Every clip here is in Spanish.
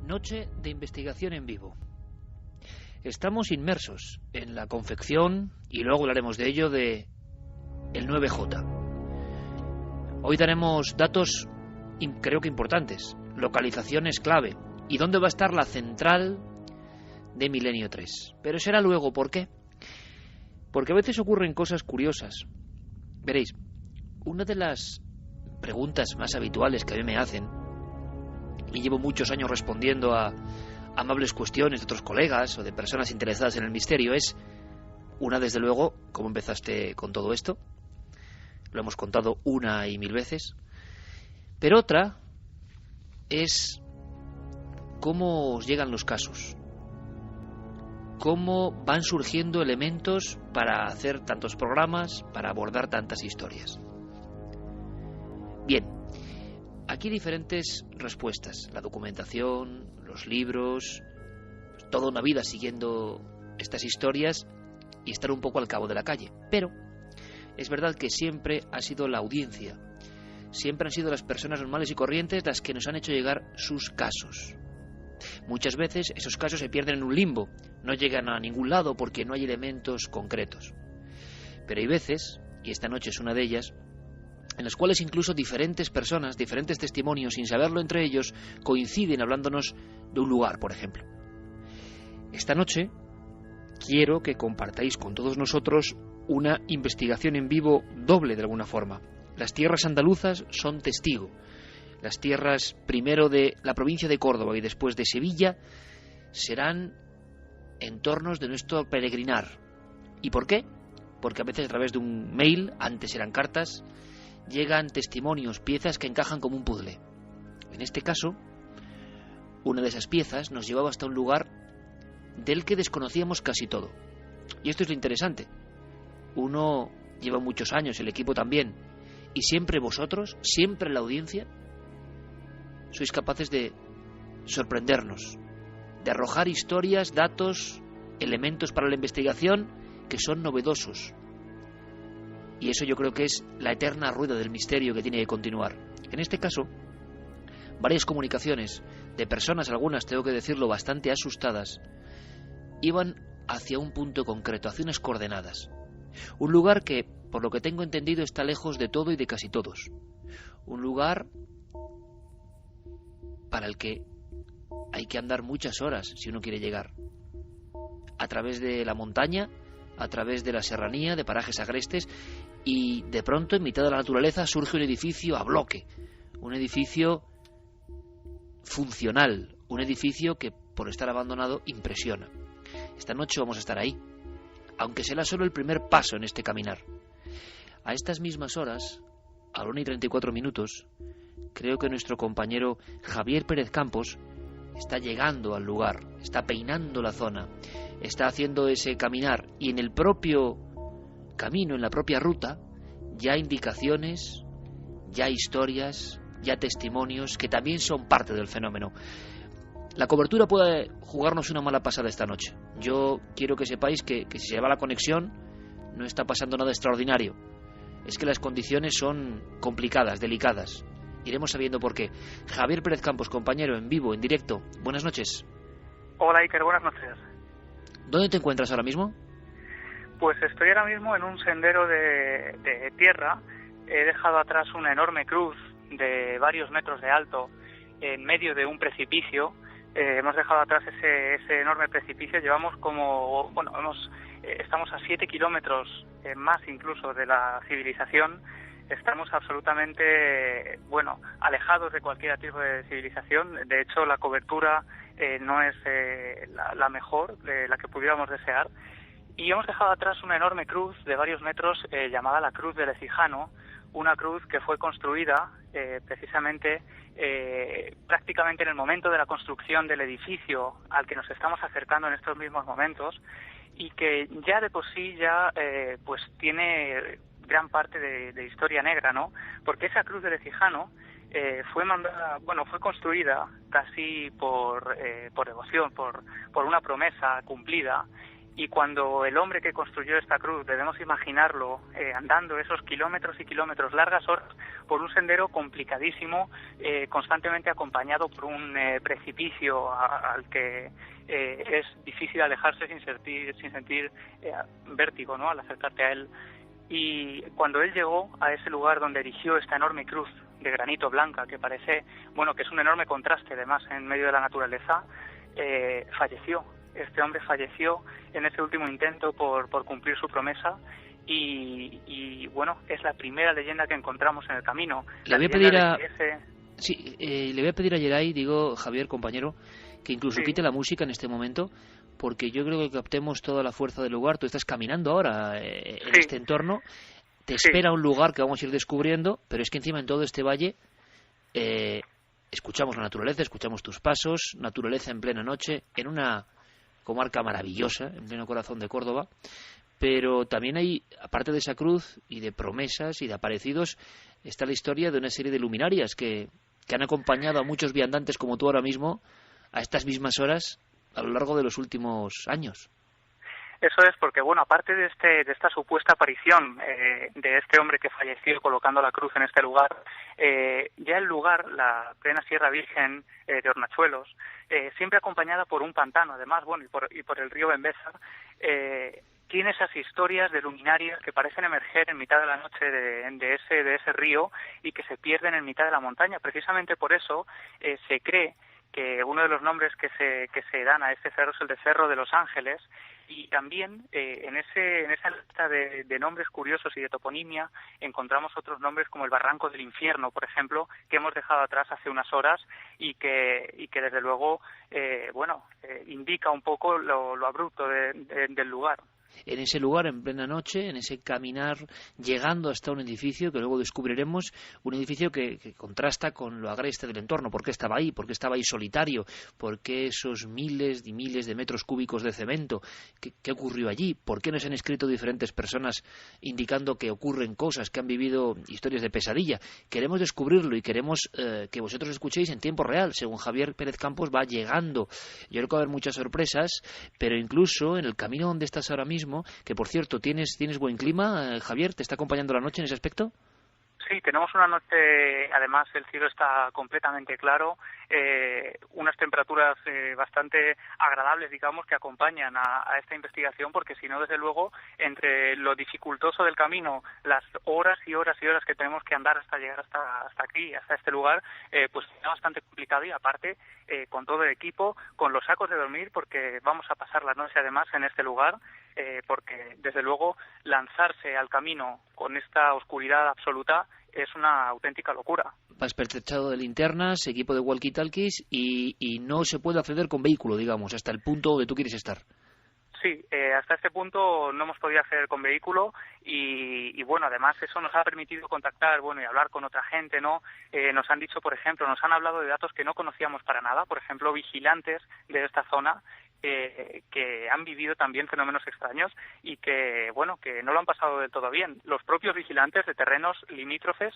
Noche de investigación en vivo. Estamos inmersos en la confección, y luego hablaremos de ello, de el 9J. Hoy daremos datos, creo que importantes, localizaciones clave, y dónde va a estar la central de Milenio 3. Pero será luego, ¿por qué? Porque a veces ocurren cosas curiosas. Veréis, una de las preguntas más habituales que a mí me hacen, y llevo muchos años respondiendo a amables cuestiones de otros colegas o de personas interesadas en el misterio, es una, desde luego, ¿cómo empezaste con todo esto? Lo hemos contado una y mil veces. Pero otra es cómo os llegan los casos, cómo van surgiendo elementos para hacer tantos programas, para abordar tantas historias. Bien, aquí diferentes respuestas: la documentación, los libros, toda una vida siguiendo estas historias y estar un poco al cabo de la calle. Pero es verdad que siempre ha sido la audiencia, siempre han sido las personas normales y corrientes las que nos han hecho llegar sus casos. Muchas veces esos casos se pierden en un limbo, no llegan a ningún lado porque no hay elementos concretos. Pero hay veces, y esta noche es una de ellas, en las cuales incluso diferentes personas, diferentes testimonios, sin saberlo entre ellos, coinciden hablándonos de un lugar, por ejemplo. Esta noche quiero que compartáis con todos nosotros una investigación en vivo doble de alguna forma. Las tierras andaluzas son testigo. Las tierras primero de la provincia de Córdoba y después de Sevilla serán entornos de nuestro peregrinar. ¿Y por qué? Porque a veces a través de un mail, antes eran cartas, llegan testimonios, piezas que encajan como un puzzle. En este caso, una de esas piezas nos llevaba hasta un lugar del que desconocíamos casi todo. Y esto es lo interesante. Uno lleva muchos años, el equipo también, y siempre vosotros, siempre la audiencia, sois capaces de sorprendernos, de arrojar historias, datos, elementos para la investigación que son novedosos. Y eso yo creo que es la eterna rueda del misterio que tiene que continuar. En este caso, varias comunicaciones de personas, algunas, tengo que decirlo, bastante asustadas, iban hacia un punto concreto, hacia unas coordenadas. Un lugar que, por lo que tengo entendido, está lejos de todo y de casi todos. Un lugar para el que hay que andar muchas horas si uno quiere llegar. A través de la montaña, a través de la serranía, de parajes agrestes, y de pronto, en mitad de la naturaleza, surge un edificio a bloque. Un edificio funcional, un edificio que, por estar abandonado, impresiona. Esta noche vamos a estar ahí, aunque será solo el primer paso en este caminar. A estas mismas horas, a la 1:34, creo que nuestro compañero Javier Pérez Campos está llegando al lugar, está peinando la zona, está haciendo ese caminar, y en el propio camino, en la propia ruta, ya indicaciones, ya historias, ya testimonios que también son parte del fenómeno. La cobertura puede jugarnos una mala pasada esta noche. Yo quiero que sepáis que si se va la conexión no está pasando nada extraordinario. Es que las condiciones son complicadas, delicadas. Iremos sabiendo por qué. Javier Pérez Campos, compañero, en vivo, en directo. Buenas noches. Hola, Iker, buenas noches. ¿Dónde te encuentras ahora mismo? Pues estoy ahora mismo en un sendero de tierra. He dejado atrás una enorme cruz de varios metros de alto en medio de un precipicio. Hemos dejado atrás ese enorme precipicio. Llevamos estamos a 7 kilómetros más incluso de la civilización. Estamos absolutamente, alejados de cualquier tipo de civilización. De hecho, la cobertura no es la mejor, la que pudiéramos desear. Y hemos dejado atrás una enorme cruz de varios metros llamada la Cruz del Ecijano, una cruz que fue construida precisamente prácticamente en el momento de la construcción del edificio al que nos estamos acercando en estos mismos momentos, y que ya de por sí pues tiene gran parte de historia negra, ¿no? Porque esa Cruz del Ecijano fue construida casi por devoción, por una promesa cumplida, Y cuando el hombre que construyó esta cruz, debemos imaginarlo andando esos kilómetros y kilómetros, largas horas, por un sendero complicadísimo, constantemente acompañado por un precipicio al que es difícil alejarse sin sentir vértigo, ¿no?, al acercarte a él. Y cuando él llegó a ese lugar donde erigió esta enorme cruz de granito blanca, que parece, bueno, que es un enorme contraste además en medio de la naturaleza, falleció. Este hombre falleció en ese último intento por cumplir su promesa y bueno, es la primera leyenda que encontramos en el camino. Le voy a pedir a... Sí, le voy a pedir a Yeray, Javier, compañero, que incluso quite la música en este momento, porque yo creo que captemos toda la fuerza del lugar. Tú estás caminando ahora en este entorno, te espera un lugar que vamos a ir descubriendo, pero es que encima en todo este valle escuchamos la naturaleza, escuchamos tus pasos, naturaleza en plena noche, en una comarca maravillosa, en pleno corazón de Córdoba, pero también hay, aparte de esa cruz y de promesas y de aparecidos, está la historia de una serie de luminarias que han acompañado a muchos viandantes como tú ahora mismo a estas mismas horas a lo largo de los últimos años. Eso es porque, bueno, aparte de esta supuesta aparición de este hombre que falleció colocando la cruz en este lugar, ya el lugar, la plena Sierra Virgen de Hornachuelos, siempre acompañada por un pantano, además, bueno, y por el río Bembeza, tiene esas historias de luminarias que parecen emerger en mitad de la noche de ese río y que se pierden en mitad de la montaña. Precisamente por eso se cree que uno de los nombres que se dan a este cerro es el de Cerro de los Ángeles, y también en esa lista de nombres curiosos y de toponimia encontramos otros nombres como el Barranco del Infierno, por ejemplo, que hemos dejado atrás hace unas horas y que desde luego indica un poco lo abrupto del lugar. En ese lugar, en plena noche, en ese caminar, llegando hasta un edificio que luego descubriremos, un edificio que contrasta con lo agreste del entorno. ¿Por qué estaba ahí? ¿Por qué estaba ahí solitario? ¿Por qué esos miles y miles de metros cúbicos de cemento? ¿Qué ocurrió allí? ¿Por qué nos han escrito diferentes personas indicando que ocurren cosas, que han vivido historias de pesadilla? Queremos descubrirlo y queremos que vosotros escuchéis en tiempo real, según Javier Pérez Campos va llegando. Yo creo que va a haber muchas sorpresas, pero incluso en el camino donde estás ahora mismo, que por cierto, ¿tienes buen clima, Javier? ¿Te está acompañando la noche en ese aspecto? Sí, tenemos una noche, además el cielo está completamente claro, unas temperaturas bastante agradables, digamos, que acompañan a esta investigación, porque si no, desde luego, entre lo dificultoso del camino, las horas y horas y horas que tenemos que andar hasta llegar hasta aquí, hasta este lugar, pues es bastante complicado, y aparte, con todo el equipo, con los sacos de dormir, porque vamos a pasar la noche además en este lugar, porque desde luego lanzarse al camino con esta oscuridad absoluta es una auténtica locura. Vas pertrechado de linternas, equipo de walkie-talkies y no se puede acceder con vehículo, digamos, hasta el punto donde tú quieres estar. Sí, hasta este punto no hemos podido acceder con vehículo y bueno, además eso nos ha permitido contactar, bueno, y hablar con otra gente, ¿no? Nos han dicho, por ejemplo, nos han hablado de datos que no conocíamos para nada, por ejemplo, vigilantes de esta zona que han vivido también fenómenos extraños y que, bueno, que no lo han pasado del todo bien. Los propios vigilantes de terrenos limítrofes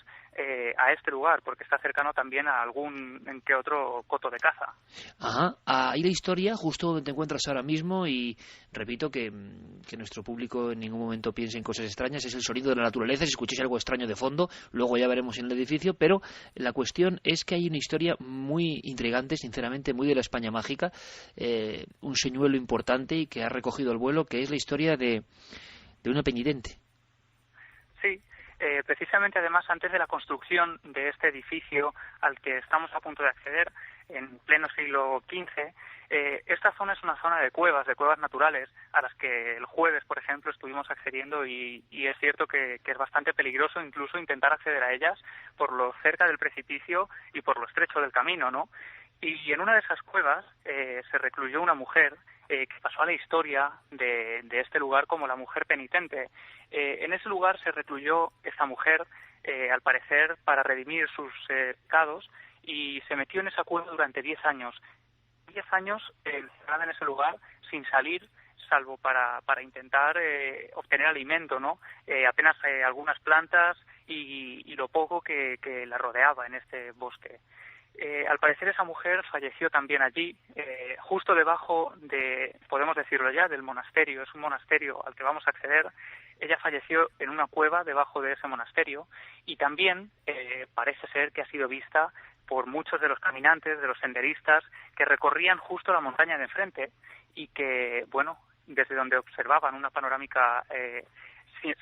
a este lugar, porque está cercano también a algún que otro coto de caza. Ajá, ahí la historia, justo donde te encuentras ahora mismo, y repito que nuestro público en ningún momento piense en cosas extrañas, es el sonido de la naturaleza. Si escucháis algo extraño de fondo, luego ya veremos en el edificio, pero la cuestión es que hay una historia muy intrigante, sinceramente, muy de la España mágica, un señuelo importante y que ha recogido el vuelo, que es la historia de una penitente. Sí, precisamente además antes de la construcción de este edificio al que estamos a punto de acceder, en pleno siglo XV, esta zona es una zona de cuevas naturales, a las que el jueves, por ejemplo, estuvimos accediendo y es cierto que es bastante peligroso incluso intentar acceder a ellas por lo cerca del precipicio y por lo estrecho del camino, ¿no? Y en una de esas cuevas se recluyó una mujer que pasó a la historia de este lugar como la mujer penitente. En ese lugar se recluyó esta mujer, al parecer, para redimir sus pecados, y se metió en esa cueva durante 10 años. 10 años encerrada en ese lugar sin salir, salvo para intentar obtener alimento, ¿no? Apenas algunas plantas y lo poco que la rodeaba en este bosque. Al parecer esa mujer falleció también allí, justo debajo de, podemos decirlo ya, del monasterio. Es un monasterio al que vamos a acceder. Ella falleció en una cueva debajo de ese monasterio y también parece ser que ha sido vista por muchos de los caminantes, de los senderistas que recorrían justo la montaña de enfrente y que, bueno, desde donde observaban una panorámica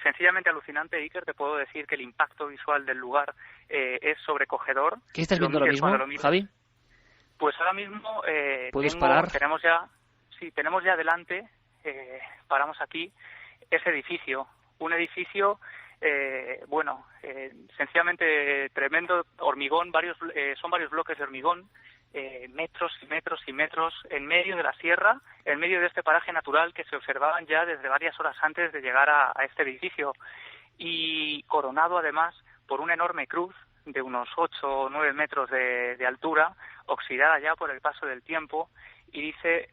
sencillamente alucinante, Iker. Te puedo decir que el impacto visual del lugar es sobrecogedor. ¿Qué estás viendo ahora mismo, Javi? Pues ahora mismo ¿puedes parar? Tenemos ya delante, paramos aquí, ese edificio. Un edificio, sencillamente tremendo, hormigón, son varios bloques de hormigón, metros y metros y metros en medio de la sierra, en medio de este paraje natural que se observaban ya desde varias horas antes de llegar a este edificio, y coronado además por una enorme cruz de unos 8 o 9 metros de altura, oxidada ya por el paso del tiempo, y dice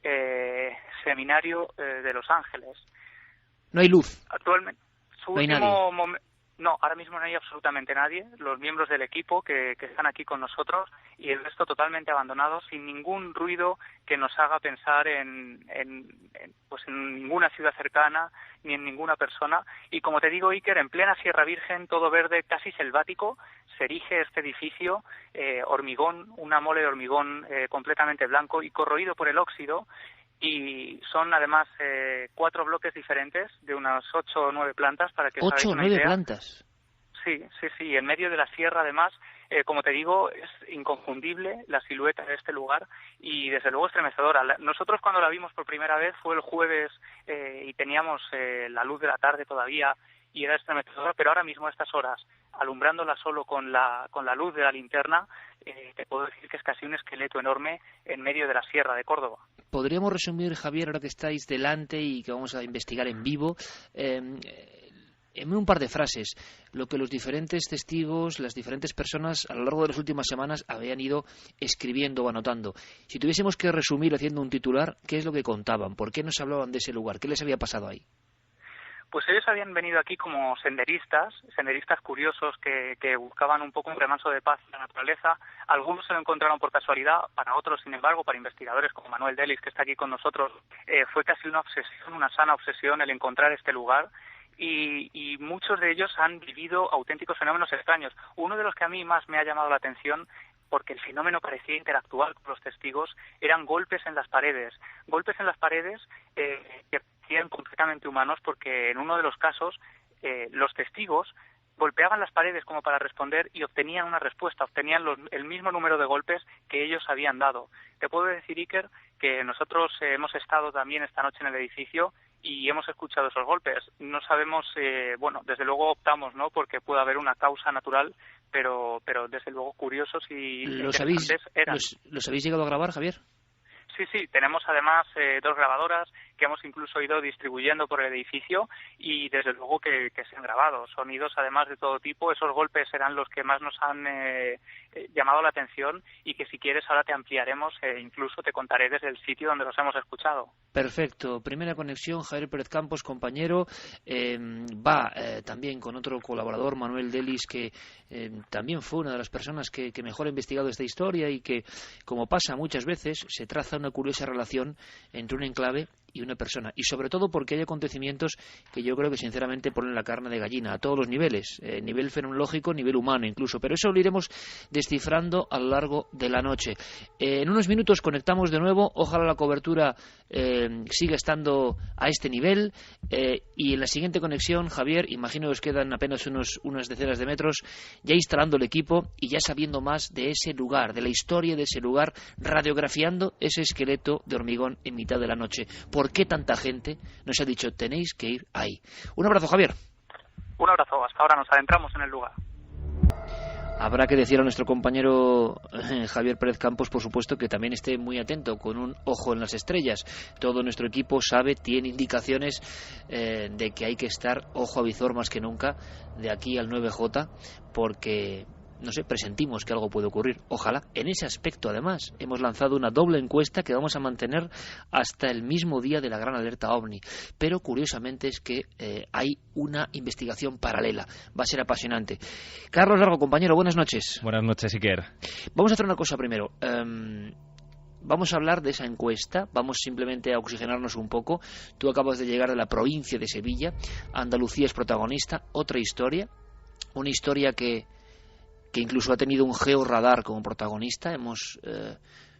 Seminario de Los Ángeles. No hay luz. Actualmente, no hay nadie. No, ahora mismo no hay absolutamente nadie. Los miembros del equipo que están aquí con nosotros y el resto totalmente abandonado, sin ningún ruido que nos haga pensar en ninguna ciudad cercana ni en ninguna persona. Y como te digo, Iker, en plena Sierra Virgen, todo verde, casi selvático, se erige este edificio, hormigón, una mole de hormigón completamente blanco y corroído por el óxido. Y son además 4 bloques diferentes de unas 8 o 9 plantas para que os hagáis una idea. 8 o 9 plantas. Sí, en medio de la sierra además, como te digo, es inconfundible la silueta de este lugar y desde luego estremecedora. Nosotros cuando la vimos por primera vez fue el jueves y teníamos la luz de la tarde todavía y era estremecedora, pero ahora mismo a estas horas, alumbrándola solo con la luz de la linterna, te puedo decir que es casi un esqueleto enorme en medio de la sierra de Córdoba. Podríamos resumir, Javier, ahora que estáis delante y que vamos a investigar en vivo, en un par de frases, lo que los diferentes testigos, las diferentes personas a lo largo de las últimas semanas habían ido escribiendo o anotando. Si tuviésemos que resumir haciendo un titular, ¿qué es lo que contaban? ¿Por qué nos hablaban de ese lugar? ¿Qué les había pasado ahí? Pues ellos habían venido aquí como senderistas curiosos que buscaban un poco un remanso de paz en la naturaleza. Algunos se lo encontraron por casualidad, para otros, sin embargo, para investigadores como Manuel Delis, que está aquí con nosotros, fue casi una obsesión, una sana obsesión el encontrar este lugar. Y muchos de ellos han vivido auténticos fenómenos extraños. Uno de los que a mí más me ha llamado la atención, porque el fenómeno parecía interactuar con los testigos, eran golpes en las paredes que parecían completamente humanos, porque en uno de los casos los testigos golpeaban las paredes como para responder y obtenían una respuesta, obtenían el mismo número de golpes que ellos habían dado. Te puedo decir, Iker, que nosotros hemos estado también esta noche en el edificio y hemos escuchado esos golpes. No sabemos, desde luego optamos, ¿no?, porque puede haber una causa natural, pero desde luego curiosos y interesantes eran. ¿Los habéis llegado a grabar, Javier? Sí, tenemos además 2 grabadoras que hemos incluso ido distribuyendo por el edificio y desde luego que se han grabado. Sonidos además de todo tipo, esos golpes serán los que más nos han llamado la atención y que si quieres ahora te ampliaremos incluso te contaré desde el sitio donde los hemos escuchado. Perfecto. Primera conexión, Javier Pérez Campos, compañero, va también con otro colaborador, Manuel Delis, que también fue una de las personas que mejor ha investigado esta historia y que, como pasa muchas veces, se traza una curiosa relación entre un enclave y una persona, y sobre todo porque hay acontecimientos que yo creo que sinceramente ponen la carne de gallina a todos los niveles, nivel fenomenológico, nivel humano incluso, pero eso lo iremos descifrando a lo largo de la noche. En unos minutos conectamos de nuevo, ojalá la cobertura siga estando a este nivel, y en la siguiente conexión, Javier, imagino que os quedan apenas unas decenas de metros, ya instalando el equipo y ya sabiendo más de ese lugar, de la historia de ese lugar, radiografiando ese esqueleto de hormigón en mitad de la noche. ¿Por qué tanta gente nos ha dicho tenéis que ir ahí? Un abrazo, Javier. Un abrazo, hasta ahora nos adentramos en el lugar. Habrá que decir a nuestro compañero Javier Pérez Campos, por supuesto, que también esté muy atento, con un ojo en las estrellas. Todo nuestro equipo sabe, tiene indicaciones de que hay que estar ojo a visor más que nunca de aquí al 9J, porque no sé, presentimos que algo puede ocurrir. Ojalá. En ese aspecto, además, hemos lanzado una doble encuesta que vamos a mantener hasta el mismo día de la gran alerta OVNI. Pero, curiosamente, es que hay una investigación paralela. Va a ser apasionante. Carlos Largo, compañero, buenas noches. Buenas noches, Iker. Vamos a hacer una cosa primero. Vamos a hablar de esa encuesta, vamos simplemente a oxigenarnos un poco. Tú acabas de llegar de la provincia de Sevilla, Andalucía es protagonista, otra historia, una historia que incluso ha tenido un georradar como protagonista. Hemos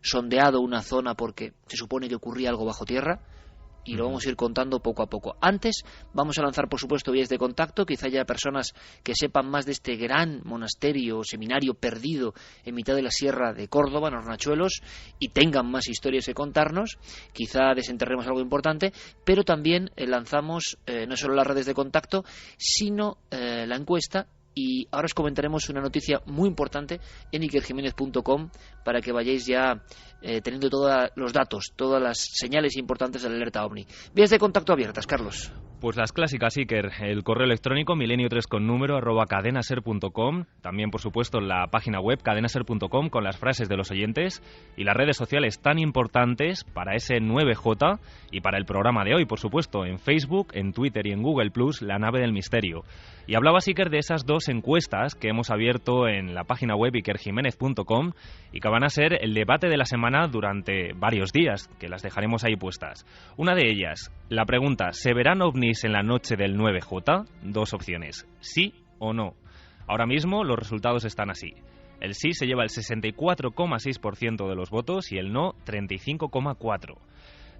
sondeado una zona porque se supone que ocurría algo bajo tierra y lo vamos a ir contando poco a poco. Antes vamos a lanzar, por supuesto, vías de contacto. Quizá haya personas que sepan más de este gran monasterio o seminario perdido en mitad de la sierra de Córdoba, en Hornachuelos, y tengan más historias que contarnos. Quizá desenterremos algo importante, pero también lanzamos no solo las redes de contacto, sino la encuesta. Y ahora os comentaremos una noticia muy importante en ikerjimenez.com para que vayáis ya teniendo todos los datos, todas las señales importantes de la alerta OVNI. Vías de contacto abiertas, Carlos. Pues las clásicas, Iker. El correo electrónico milenio3con número @cadenaser.com. También, por supuesto, la página web cadenaser.com con las frases de los oyentes. Y las redes sociales tan importantes para ese 9J y para el programa de hoy, por supuesto. En Facebook, en Twitter y en Google+, la nave del misterio. Y hablabas, Iker, de esas dos encuestas que hemos abierto en la página web ikerjimenez.com y que van a ser el debate de la semana durante varios días, que las dejaremos ahí puestas. Una de ellas, la pregunta: ¿se verán ovnis en la noche del 9J? Dos opciones, sí o no. Ahora mismo los resultados están así. El sí se lleva el 64,6% de los votos y el no 35,4%.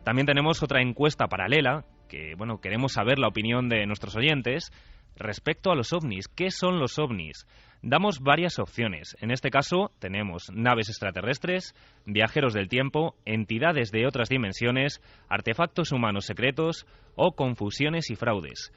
También tenemos otra encuesta paralela que, bueno, queremos saber la opinión de nuestros oyentes respecto a los ovnis. ¿Qué son los ovnis? Damos varias opciones. En este caso tenemos naves extraterrestres, viajeros del tiempo, entidades de otras dimensiones, artefactos humanos secretos o confusiones y fraudes.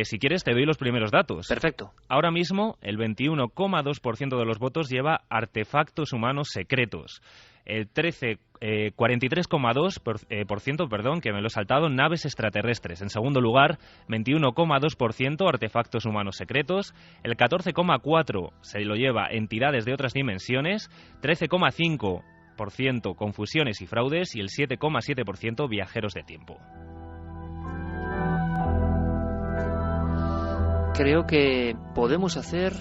Si quieres te doy los primeros datos. Perfecto. Ahora mismo el 21,2% de los votos lleva artefactos humanos secretos. El 43,2%, que me lo he saltado, naves extraterrestres. En segundo lugar, 21,2% artefactos humanos secretos. El 14,4% se lo lleva entidades de otras dimensiones. 13,5% confusiones y fraudes. Y el 7,7% viajeros de tiempo. Creo que podemos hacer,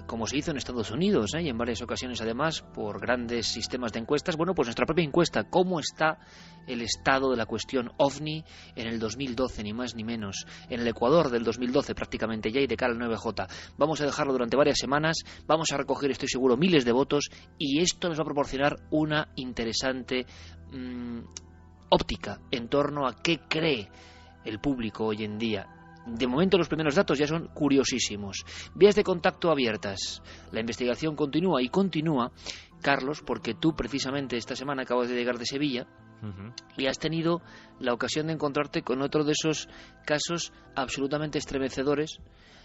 como se hizo en Estados Unidos, y en varias ocasiones además, por grandes sistemas de encuestas, bueno, pues nuestra propia encuesta, ¿cómo está el estado de la cuestión OVNI en el 2012, ni más ni menos? En el Ecuador del 2012 prácticamente ya, y de cara al 9J. Vamos a dejarlo durante varias semanas, vamos a recoger, estoy seguro, miles de votos, y esto nos va a proporcionar una interesante óptica en torno a qué cree el público hoy en día. De momento los primeros datos ya son curiosísimos. Vías de contacto abiertas. La investigación continúa y continúa, Carlos, porque tú precisamente esta semana acabas de llegar de Sevilla y has tenido la ocasión de encontrarte con otro de esos casos absolutamente estremecedores,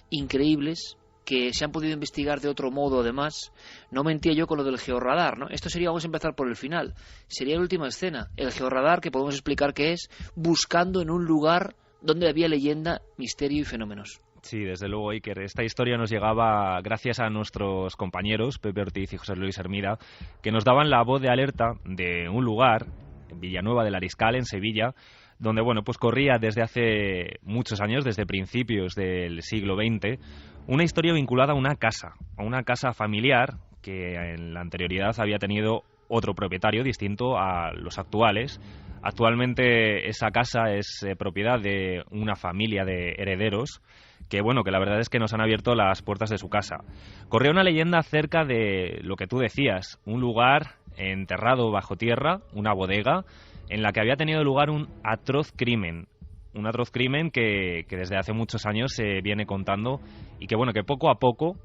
increíbles, que se han podido investigar de otro modo además. No mentía yo con lo del georradar, ¿no? Esto sería, vamos a empezar por el final, sería la última escena. El georradar, que podemos explicar qué es, buscando en un lugar donde había leyenda, misterio y fenómenos. Sí, desde luego, Iker. Esta historia nos llegaba gracias a nuestros compañeros, Pepe Ortiz y José Luis Hermida, que nos daban la voz de alerta de un lugar, en Villanueva del Ariscal, en Sevilla, donde, bueno, pues corría desde hace muchos años, desde principios del siglo XX, una historia vinculada a una casa familiar que en la anterioridad había tenido otro propietario distinto a los actuales. Actualmente esa casa es propiedad de una familia de herederos que, bueno, que la verdad es que nos han abierto las puertas de su casa. Corría una leyenda acerca de lo que tú decías, un lugar enterrado bajo tierra, una bodega, en la que había tenido lugar un atroz crimen que desde hace muchos años se viene contando y que, bueno, que poco a poco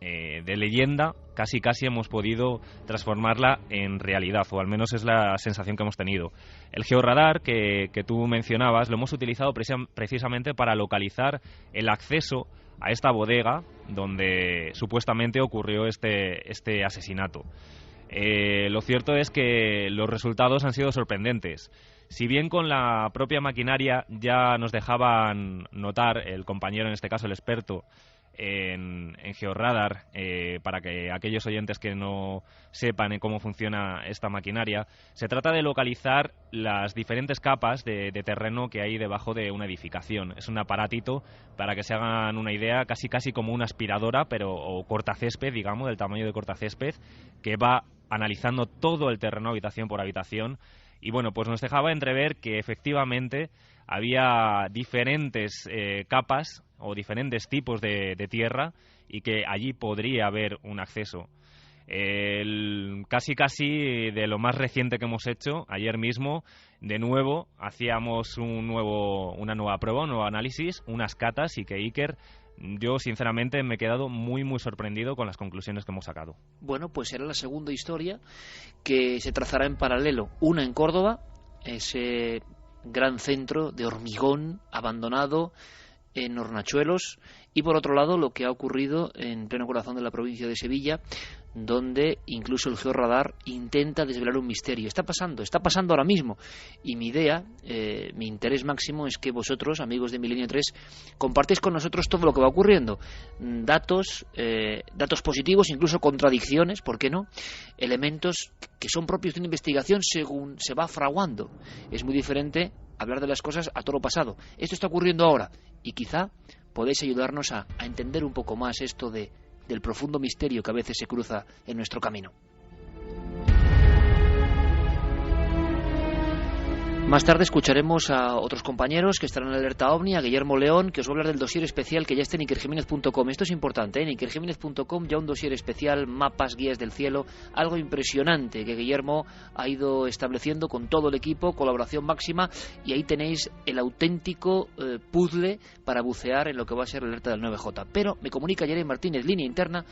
de leyenda casi hemos podido transformarla en realidad, o al menos es la sensación que hemos tenido. El georradar que tú mencionabas lo hemos utilizado precisamente para localizar el acceso a esta bodega donde supuestamente ocurrió este asesinato. Lo cierto es que los resultados han sido sorprendentes. Si bien con la propia maquinaria ya nos dejaban notar, el compañero, en este caso el experto, en Georradar, para que aquellos oyentes que no sepan cómo funciona esta maquinaria, se trata de localizar las diferentes capas de terreno que hay debajo de una edificación. Es un aparatito, para que se hagan una idea, casi como una aspiradora, o cortacésped, digamos, del tamaño de cortacésped, que va analizando todo el terreno habitación por habitación. Y bueno, pues nos dejaba entrever que efectivamente había diferentes capas o diferentes tipos de tierra, y que allí podría haber un acceso. Casi de lo más reciente que hemos hecho, ayer mismo, de nuevo, hacíamos una nueva prueba, un nuevo análisis, unas catas, y que Iker, yo sinceramente me he quedado muy sorprendido con las conclusiones que hemos sacado. Bueno, pues será la segunda historia que se trazará en paralelo. Una en Córdoba, ese gran centro de hormigón abandonado en Hornachuelos, y por otro lado lo que ha ocurrido en pleno corazón de la provincia de Sevilla, donde incluso el Georradar intenta desvelar un misterio. Está pasando ahora mismo, y mi idea, mi interés máximo es que vosotros, amigos de Milenio 3, compartáis con nosotros todo lo que va ocurriendo, datos positivos, incluso contradicciones, ¿por qué no?, elementos que son propios de una investigación según se va fraguando. Es muy diferente hablar de las cosas a toro pasado. Esto está ocurriendo ahora, y quizá podéis ayudarnos a entender un poco más esto del profundo misterio que a veces se cruza en nuestro camino. Más tarde escucharemos a otros compañeros que estarán en Alerta OVNI, a Guillermo León, que os va a hablar del dossier especial que ya está en ikerjimenez.com. Esto es importante, en ikerjimenez.com ya un dossier especial, mapas, guías del cielo, algo impresionante que Guillermo ha ido estableciendo con todo el equipo, colaboración máxima, y ahí tenéis el auténtico puzzle para bucear en lo que va a ser la alerta del 9J. Pero me comunica Jeremy Martínez, línea interna,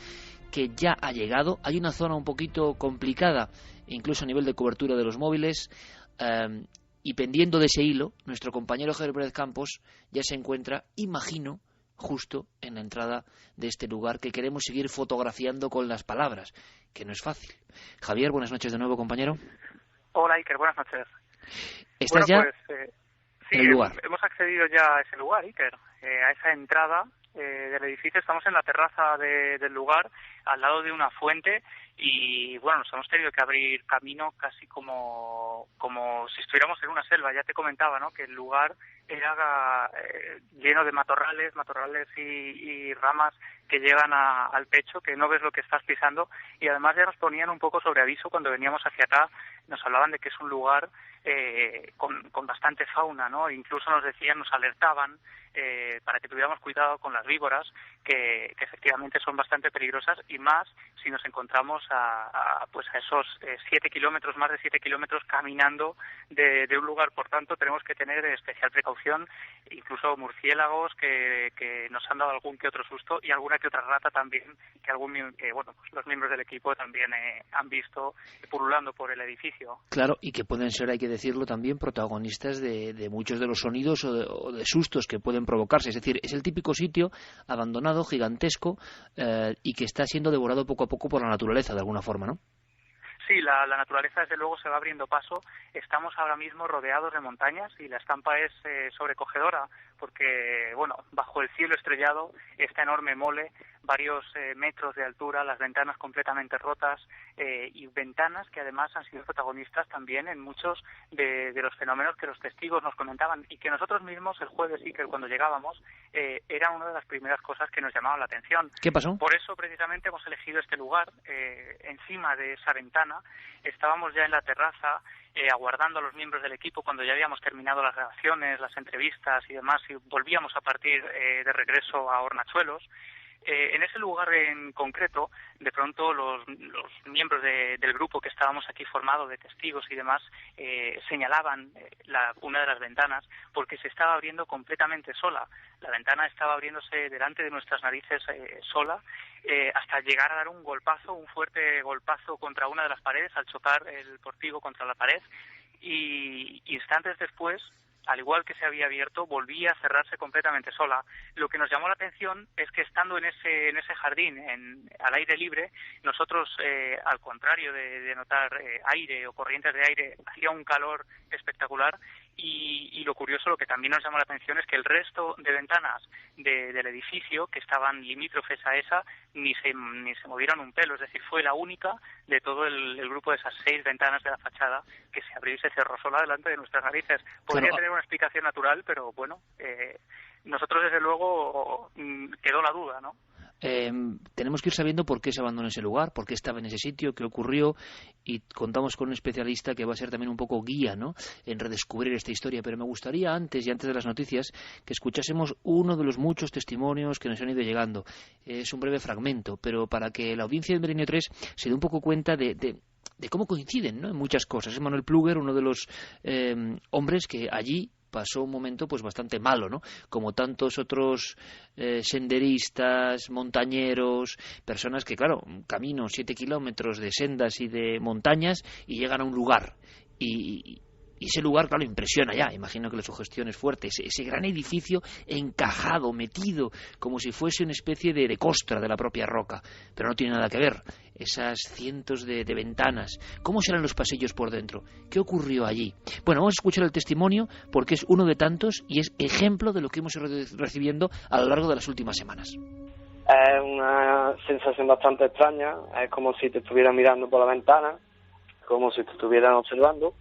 que ya ha llegado. Hay una zona un poquito complicada, incluso a nivel de cobertura de los móviles, y pendiendo de ese hilo, nuestro compañero Javier Pérez Campos ya se encuentra, imagino, justo en la entrada de este lugar que queremos seguir fotografiando con las palabras, que no es fácil. Javier, buenas noches de nuevo, compañero. Hola, Iker, buenas noches. ¿Estás ya sí, en el lugar? Hemos accedido ya a ese lugar, Iker, a esa entrada del edificio. Estamos en la terraza del lugar, al lado de una fuente, y bueno, nos hemos tenido que abrir camino casi como si estuviéramos en una selva. Ya te comentaba, ¿no?, que el lugar era lleno de matorrales y ramas que llegan al pecho, que no ves lo que estás pisando, y además ya nos ponían un poco sobre aviso cuando veníamos hacia acá. Nos hablaban de que es un lugar con bastante fauna, ¿no? Incluso nos decían, nos alertaban para que tuviéramos cuidado con las víboras, que efectivamente son bastante peligrosas, y más si nos encontramos a esos 7 kilómetros, más de 7 kilómetros caminando de un lugar. Por tanto, tenemos que tener especial precaución, incluso murciélagos que nos han dado algún que otro susto, y alguna que otra rata también, que los miembros del equipo también han visto pululando por el edificio. Claro, y que pueden ser, hay que decirlo también, protagonistas de muchos de los sonidos o de sustos que pueden provocarse. Es decir, es el típico sitio abandonado, gigantesco, y que está siendo devorado poco a poco por la naturaleza, de alguna forma, ¿no? Sí, la naturaleza desde luego se va abriendo paso. Estamos ahora mismo rodeados de montañas y la estampa es sobrecogedora, porque, bueno, bajo el cielo estrellado, esta enorme mole, varios metros de altura, las ventanas completamente rotas, y ventanas que además han sido protagonistas también en muchos de los fenómenos que los testigos nos comentaban, y que nosotros mismos el jueves, sí, que cuando llegábamos, era una de las primeras cosas que nos llamaban la atención. ¿Qué pasó? Por eso precisamente hemos elegido este lugar. Encima de esa ventana estábamos ya en la terraza, aguardando a los miembros del equipo cuando ya habíamos terminado las grabaciones, las entrevistas y demás, y volvíamos a partir de regreso a Hornachuelos. En ese lugar en concreto, de pronto los miembros del grupo que estábamos aquí formado de testigos y demás señalaban una de las ventanas, porque se estaba abriendo completamente sola. La ventana estaba abriéndose delante de nuestras narices sola, hasta llegar a dar un fuerte golpazo contra una de las paredes al chocar el portico contra la pared, y instantes después, al igual que se había abierto, volvía a cerrarse completamente sola. Lo que nos llamó la atención es que estando en ese jardín, al aire libre, nosotros, al contrario de notar aire o corrientes de aire, hacía un calor espectacular, Y lo curioso, lo que también nos llamó la atención, es que el resto de ventanas del edificio que estaban limítrofes a esa ni se movieron un pelo. Es decir, fue la única de todo el grupo de esas 6 ventanas de la fachada que se abrió y se cerró sola delante de nuestras narices. Podría tener una explicación natural, pero bueno, nosotros desde luego quedó la duda, ¿no? Tenemos que ir sabiendo por qué se abandonó ese lugar, por qué estaba en ese sitio, qué ocurrió, y contamos con un especialista que va a ser también un poco guía, ¿no?, en redescubrir esta historia. Pero me gustaría antes de las noticias que escuchásemos uno de los muchos testimonios que nos han ido llegando. Es un breve fragmento, pero para que la audiencia de Milenio 3 se dé un poco cuenta de cómo coinciden, ¿no?, en muchas cosas. Es Manuel Pluguer, uno de los hombres que allí pasó un momento pues bastante malo, ¿no?, como tantos otros senderistas, montañeros, personas que, claro, caminan 7 kilómetros de sendas y de montañas y llegan a un lugar y ese lugar, claro, impresiona ya. Imagino que la sugestión es fuerte. Ese gran edificio encajado, metido, como si fuese una especie de costra de la propia roca. Pero no tiene nada que ver. Esas cientos de ventanas. ¿Cómo serán los pasillos por dentro? ¿Qué ocurrió allí? Bueno, vamos a escuchar el testimonio porque es uno de tantos y es ejemplo de lo que hemos ido recibiendo a lo largo de las últimas semanas. Es una sensación bastante extraña. Es como si te estuvieran mirando por la ventana, como si te estuvieran observando.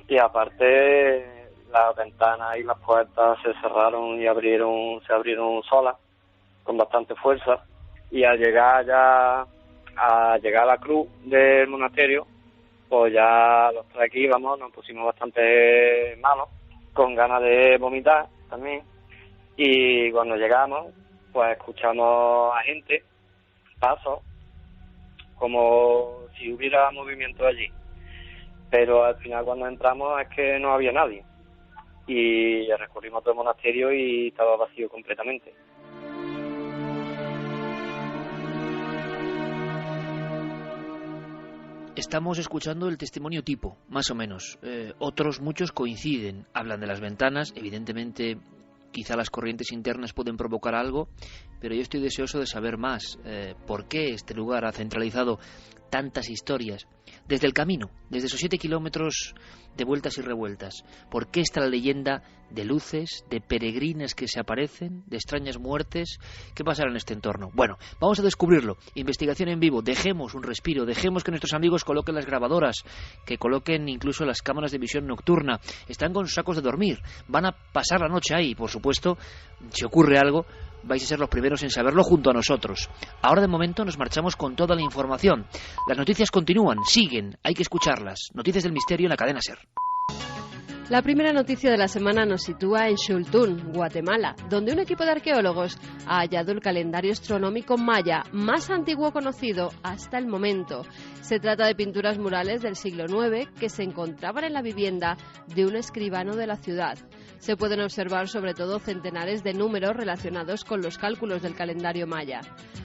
Y aparte, las ventanas y las puertas se cerraron y se abrieron solas, con bastante fuerza. Y al llegar a la cruz del monasterio, pues ya los 3 que íbamos nos pusimos bastante malos, con ganas de vomitar también. Y cuando llegamos, pues escuchamos a gente, pasos, como si hubiera movimiento allí. Pero al final cuando entramos es que no había nadie y recorrimos todo el monasterio y estaba vacío completamente. Estamos escuchando el testimonio tipo, más o menos. Otros muchos coinciden, hablan de las ventanas, evidentemente quizá las corrientes internas pueden provocar algo, pero yo estoy deseoso de saber más. ¿Por qué este lugar ha centralizado tantas historias? Desde el camino, desde esos 7 kilómetros de vueltas y revueltas. ¿Por qué está la leyenda de luces, de peregrinas que se aparecen, de extrañas muertes? ¿Qué pasará en este entorno? Bueno, vamos a descubrirlo. Investigación en vivo. Dejemos un respiro, dejemos que nuestros amigos coloquen las grabadoras, que coloquen incluso las cámaras de visión nocturna. Están con sacos de dormir, van a pasar la noche ahí. Por supuesto, si ocurre algo, vais a ser los primeros en saberlo junto a nosotros. Ahora de momento nos marchamos con toda la información. Las noticias continúan, siguen, hay que escucharlas. Noticias del misterio en la cadena SER. La primera noticia de la semana nos sitúa en Xultún, Guatemala, donde un equipo de arqueólogos ha hallado el calendario astronómico maya más antiguo conocido hasta el momento. Se trata de pinturas murales del siglo IX que se encontraban en la vivienda de un escribano de la ciudad. Se pueden observar sobre todo centenares de números relacionados con los cálculos del calendario maya.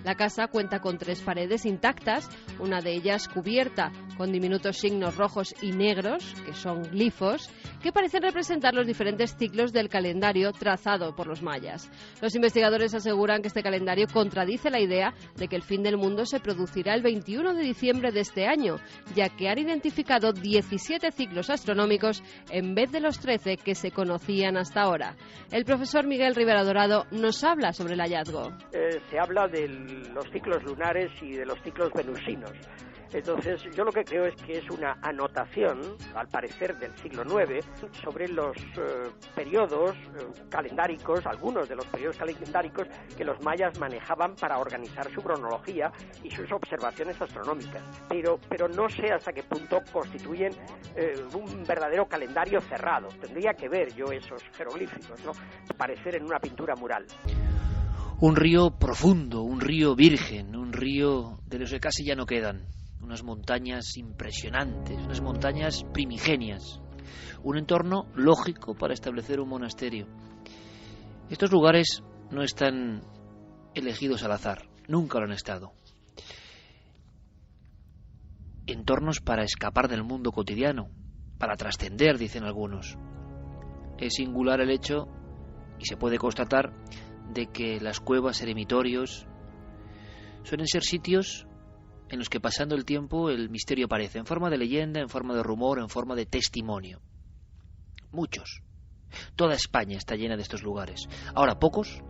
La casa cuenta con 3 paredes intactas, una de ellas cubierta con diminutos signos rojos y negros, que son glifos, que parecen representar los diferentes ciclos del calendario trazado por los mayas. Los investigadores aseguran que este calendario contradice la idea de que el fin del mundo se producirá el 21 de diciembre de este año, ya que han identificado 17 ciclos astronómicos en vez de los 13 que se conocían hasta ahora. El profesor Miguel Rivera Dorado nos habla sobre el hallazgo. Se habla de los ciclos lunares y de los ciclos venusinos. Entonces, yo lo que creo es que es una anotación, al parecer del siglo IX, sobre los periodos calendáricos, algunos de los periodos calendáricos que los mayas manejaban para organizar su cronología y sus observaciones astronómicas. Pero no sé hasta qué punto constituyen un verdadero calendario cerrado. Tendría que ver yo esos jeroglíficos, ¿no?, aparecer en una pintura mural. Un río profundo, un río virgen, un río de los que casi ya no quedan. Unas montañas impresionantes, unas montañas primigenias. Un entorno lógico para establecer un monasterio. Estos lugares no están elegidos al azar, nunca lo han estado. Entornos para escapar del mundo cotidiano, para trascender, dicen algunos. Es singular el hecho, y se puede constatar, de que las cuevas, eremitorios, suelen ser sitios en los que pasando el tiempo el misterio aparece, en forma de leyenda, en forma de rumor, en forma de testimonio. muchos. Toda España está llena de estos lugares. Ahora, pocos,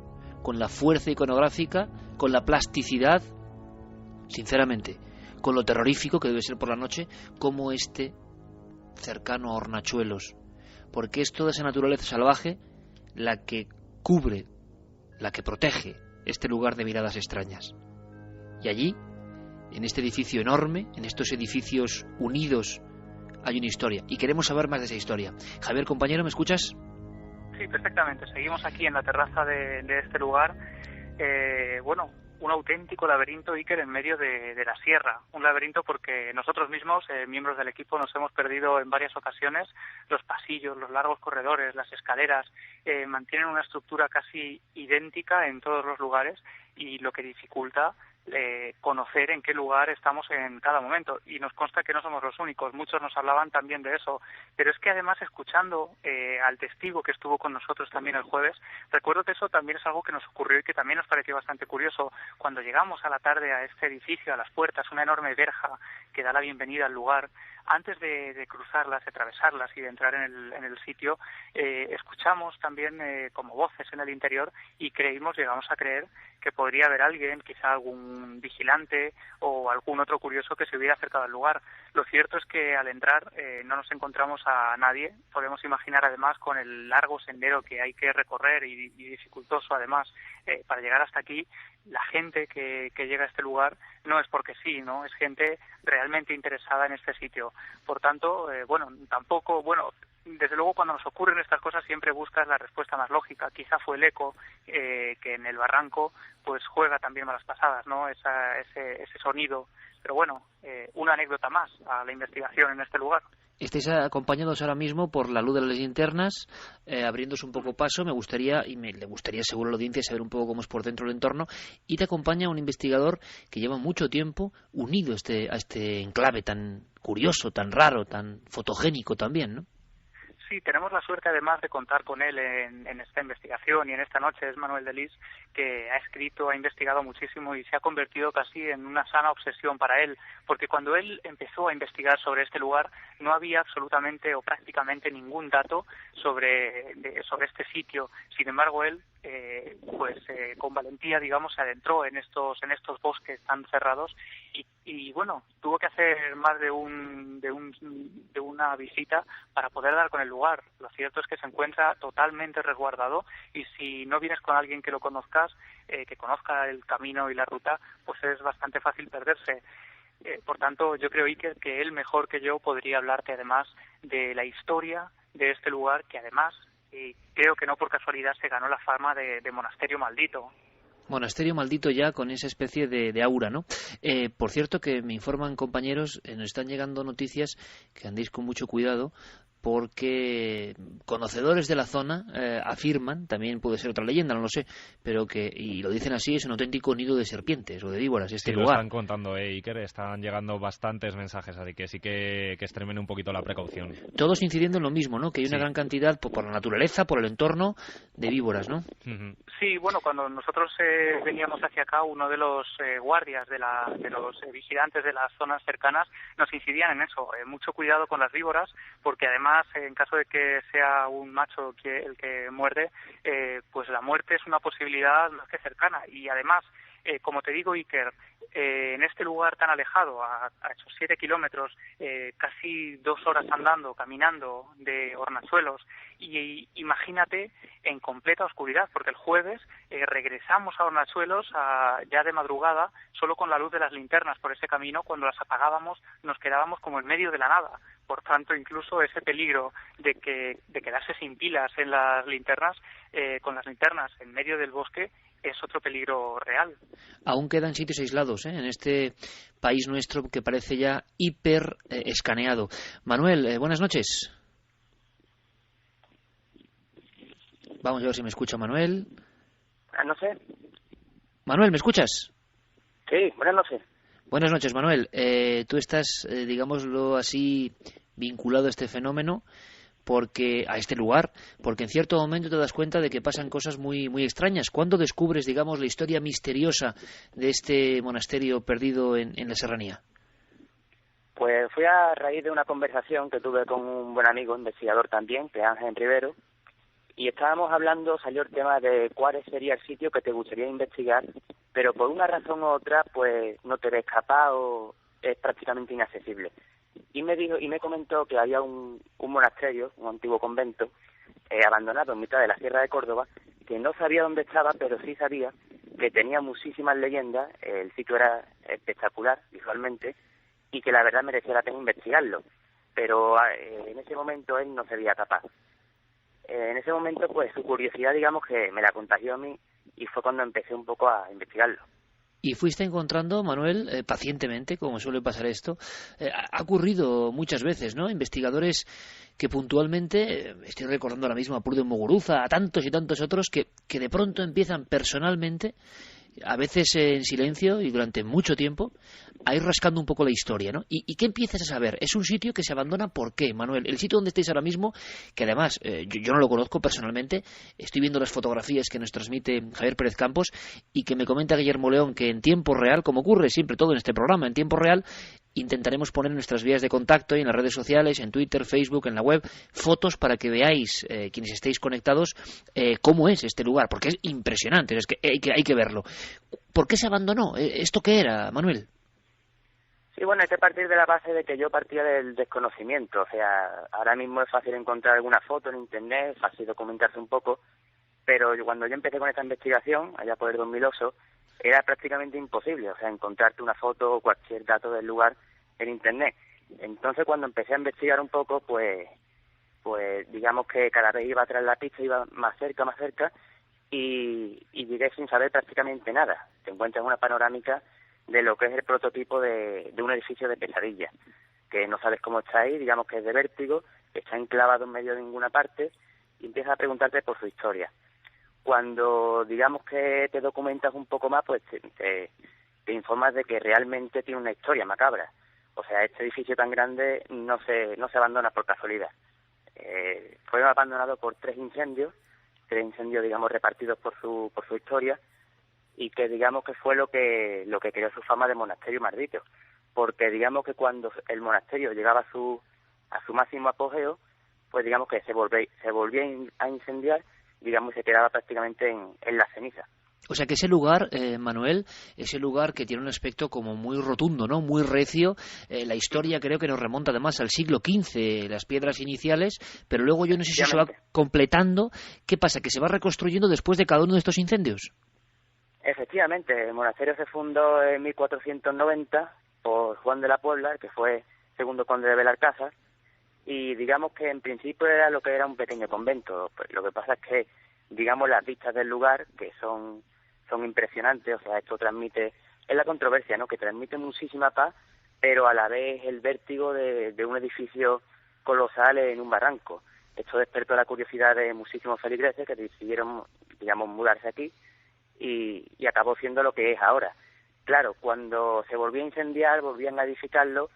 con la fuerza iconográfica, con la plasticidad, sinceramente, con lo terrorífico que debe ser por la noche, como este cercano a Hornachuelos, porque es toda esa naturaleza salvaje la que cubre, la que protege este lugar de miradas extrañas. Y allí, en este edificio enorme, en estos edificios unidos, hay una historia, y queremos saber más de esa historia. Javier, compañero, ¿me escuchas? Sí, perfectamente. Seguimos aquí en la terraza de este lugar. Un auténtico laberinto, Iker, en medio de la sierra. Un laberinto porque nosotros mismos, miembros del equipo, nos hemos perdido en varias ocasiones. Los pasillos, los largos corredores, las escaleras, mantienen una estructura casi idéntica en todos los lugares, y lo que dificulta conocer en qué lugar estamos en cada momento, y nos consta que no somos los únicos. Muchos nos hablaban también de eso, pero es que además, escuchando al testigo que estuvo con nosotros también el jueves, recuerdo que eso también es algo que nos ocurrió y que también nos pareció bastante curioso. Cuando llegamos a la tarde a este edificio, a las puertas, una enorme verja que da la bienvenida al lugar, antes de cruzarlas, de atravesarlas y de entrar en el sitio, escuchamos también como voces en el interior, y llegamos a creer que podría haber alguien, quizá algún vigilante o algún otro curioso que se hubiera acercado al lugar. Lo cierto es que al entrar no nos encontramos a nadie. Podemos imaginar, además, con el largo sendero que hay que recorrer y dificultoso, además, para llegar hasta aquí, la gente que llega a este lugar no es porque sí, ¿no? Es gente realmente interesada en este sitio. Por tanto, desde luego, cuando nos ocurren estas cosas siempre buscas la respuesta más lógica. Quizá fue el eco que en el barranco pues juega también malas pasadas, ¿no? Ese sonido. Pero bueno, una anécdota más a la investigación en este lugar. Estáis acompañados ahora mismo por la luz de las linternas, abriéndose un poco paso. Me gustaría, y le gustaría seguro a la audiencia, saber un poco cómo es por dentro el entorno. Y te acompaña un investigador que lleva mucho tiempo unido a este enclave tan curioso, tan raro, tan fotogénico también, ¿no? Sí, tenemos la suerte además de contar con él en esta investigación y en esta noche. Es Manuel Delis, que ha escrito, ha investigado muchísimo y se ha convertido casi en una sana obsesión para él, porque cuando él empezó a investigar sobre este lugar no había absolutamente o prácticamente ningún dato sobre este sitio. Sin embargo, él con valentía, digamos, se adentró en estos bosques tan cerrados y bueno, tuvo que hacer más de una visita para poder dar con el lugar. Lo cierto es que se encuentra totalmente resguardado, y si no vienes con alguien que lo conozcas, que conozca el camino y la ruta, pues es bastante fácil perderse. Por tanto, yo creo, Iker, que él mejor que yo podría hablarte además de la historia de este lugar, que además, y creo que no por casualidad, se ganó la fama de monasterio maldito. Monasterio maldito, ya con esa especie de aura, ¿no? Por cierto, que me informan compañeros, nos están llegando noticias que andéis con mucho cuidado, porque conocedores de la zona afirman, también puede ser otra leyenda, no lo sé, pero y lo dicen así, es un auténtico nido de serpientes o de víboras este lugar. Lo están contando, Iker, están llegando bastantes mensajes, así que sí que extremen un poquito la precaución. Todos incidiendo en lo mismo, ¿no? Que hay una gran cantidad, por la naturaleza, por el entorno, de víboras, ¿no? Uh-huh. Sí, bueno, cuando nosotros veníamos hacia acá, uno de los guardias de los vigilantes de las zonas cercanas nos incidían en eso, mucho cuidado con las víboras, porque además, en caso de que sea un macho el que muerde, pues la muerte es una posibilidad más que cercana. Y además, como te digo, Iker, en este lugar tan alejado, a esos 7 kilómetros, casi 2 horas andando, caminando de Hornachuelos, y imagínate en completa oscuridad, porque el jueves regresamos a Hornachuelos ya de madrugada, solo con la luz de las linternas por ese camino. Cuando las apagábamos nos quedábamos como en medio de la nada. Por tanto, incluso ese peligro de quedarse sin pilas en las linternas, con las linternas en medio del bosque, es otro peligro real. Aún quedan sitios aislados, en este país nuestro que parece ya hiper escaneado. Manuel, buenas noches. Vamos a ver si me escucha Manuel. No sé. Manuel, ¿me escuchas? Sí, buenas noches. Buenas noches, Manuel. Tú estás, digámoslo así, vinculado a este fenómeno, a este lugar, porque en cierto momento te das cuenta de que pasan cosas muy, muy extrañas. ¿Cuándo descubres, digamos, la historia misteriosa de este monasterio perdido en la serranía? Pues fui a raíz de una conversación que tuve con un buen amigo, investigador también, que es Ángel Rivero, y estábamos hablando, salió el tema de cuál sería el sitio que te gustaría investigar, pero por una razón u otra, pues no te ves capaz o es prácticamente inaccesible. Y me comentó que había un monasterio, un antiguo convento, abandonado en mitad de la Sierra de Córdoba, que no sabía dónde estaba, pero sí sabía que tenía muchísimas leyendas, el sitio era espectacular visualmente, y que la verdad merecía la pena investigarlo. Pero en ese momento él no se veía capaz. En ese momento, pues su curiosidad, digamos, que me la contagió a mí, y fue cuando empecé un poco a investigarlo. Y fuiste encontrando, Manuel, pacientemente, como suele pasar esto. Ha ocurrido muchas veces, ¿no? Investigadores que puntualmente, estoy recordando ahora mismo a Pruden Muguruza, a tantos y tantos otros, que de pronto empiezan personalmente, a veces en silencio y durante mucho tiempo, a ir rascando un poco la historia, ¿no? ¿Y qué empiezas a saber? Es un sitio que se abandona, ¿por qué, Manuel? El sitio donde estáis ahora mismo, que además yo no lo conozco personalmente, estoy viendo las fotografías que nos transmite Javier Pérez Campos y que me comenta Guillermo León que en tiempo real, como ocurre siempre todo en este programa, en tiempo real, intentaremos poner en nuestras vías de contacto y en las redes sociales, en Twitter, Facebook, en la web, fotos para que veáis, quienes estéis conectados, cómo es este lugar, porque es impresionante, es que hay que verlo. ¿Por qué se abandonó? ¿Esto qué era, Manuel? Sí, bueno, hay que partir de la base de que yo partía del desconocimiento. O sea, ahora mismo es fácil encontrar alguna foto en Internet, fácil documentarse un poco, pero cuando yo empecé con esta investigación, allá por el 2008, era prácticamente imposible, o sea, encontrarte una foto o cualquier dato del lugar en Internet. Entonces, cuando empecé a investigar un poco, pues digamos que cada vez iba tras la pista, iba más cerca, y llegué sin saber prácticamente nada. Te encuentras una panorámica de lo que es el prototipo de un edificio de pesadilla, que no sabes cómo está ahí, digamos que es de vértigo, está enclavado en medio de ninguna parte, y empiezas a preguntarte por su historia. Cuando digamos que te documentas un poco más, pues te informas de que realmente tiene una historia macabra. O sea, este edificio tan grande no se abandona por casualidad. Fue abandonado por tres incendios, digamos, repartidos por su historia, y que digamos que fue lo que creó su fama de monasterio maldito, porque digamos que cuando el monasterio llegaba a su máximo apogeo, pues digamos que se volvía a incendiar, digamos, y se quedaba prácticamente en la ceniza. O sea que ese lugar, Manuel, ese lugar que tiene un aspecto como muy rotundo, ¿no? Muy recio. La historia creo que nos remonta además al siglo XV, las piedras iniciales, pero luego yo no sé si se va completando. ¿Qué pasa? ¿Que se va reconstruyendo después de cada uno de estos incendios? Efectivamente, el monasterio se fundó en 1490 por Juan de la Puebla, que fue segundo conde de Belalcázar, y digamos que en principio era lo que era un pequeño convento. Pues lo que pasa es que, digamos, las vistas del lugar, que son impresionantes, o sea, esto transmite, es la controversia, ¿no?, que transmite muchísima paz, pero a la vez el vértigo de un edificio colosal en un barranco. Esto despertó la curiosidad de muchísimos feligreses que decidieron, digamos, mudarse aquí, y acabó siendo lo que es ahora. Claro, cuando se volvía a incendiar, volvían a edificarlo,